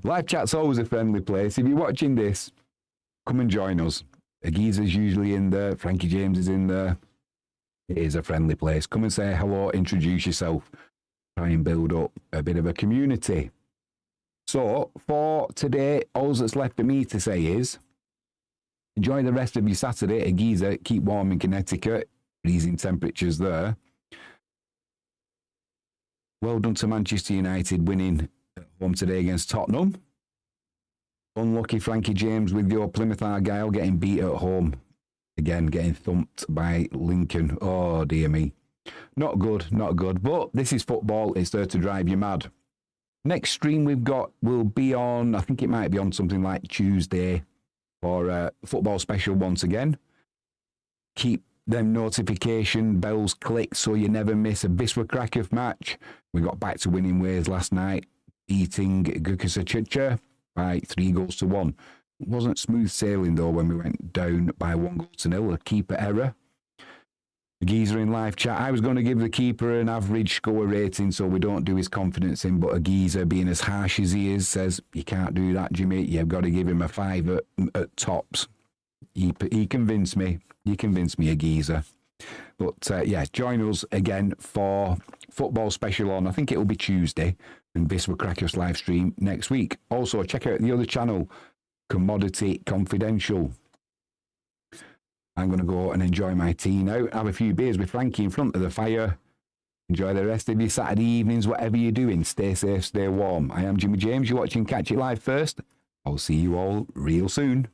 Live chat's always a friendly place. If you're watching this, come and join us. A geezer's usually in there. Frankie James is in there. It is a friendly place. Come and say hello, introduce yourself. Try and build up a bit of a community. So, for today, all that's left for me to say is, enjoy the rest of your Saturday at Giza. Keep warm in Connecticut. Freezing temperatures there. Well done to Manchester United winning at home today against Tottenham. Unlucky Frankie James with your Plymouth Argyle getting beat at home Again, getting thumped by Lincoln. Oh, dear me. Not good, not good. But this is football. It's there to drive you mad. Next stream we've got will be on, I think it might be on something like Tuesday for a football special once again. Keep them notification bells clicked so you never miss a Wisła Kraków match. We got back to winning ways last night, beating Gukasa by 3-1. It wasn't smooth sailing though when we went down by 1-0, a keeper error. The geezer in live chat, I was going to give the keeper an average score rating so we don't do his confidence in, but a geezer being as harsh as he is says, you can't do that, Jimmy. You've got to give him a 5 at tops. He convinced me. You convinced me, a geezer. But yeah, join us again for football special on, I think it will be Tuesday, and Wisła Kraków live stream next week. Also, check out the other channel, Commodity Confidential. I'm going to go and enjoy my tea now, have a few beers with Frankie in front of the fire. Enjoy the rest of your Saturday evenings, whatever you're doing. Stay safe, stay warm. I am Jimmy James. You're watching Catch It Live First. I'll see you all real soon.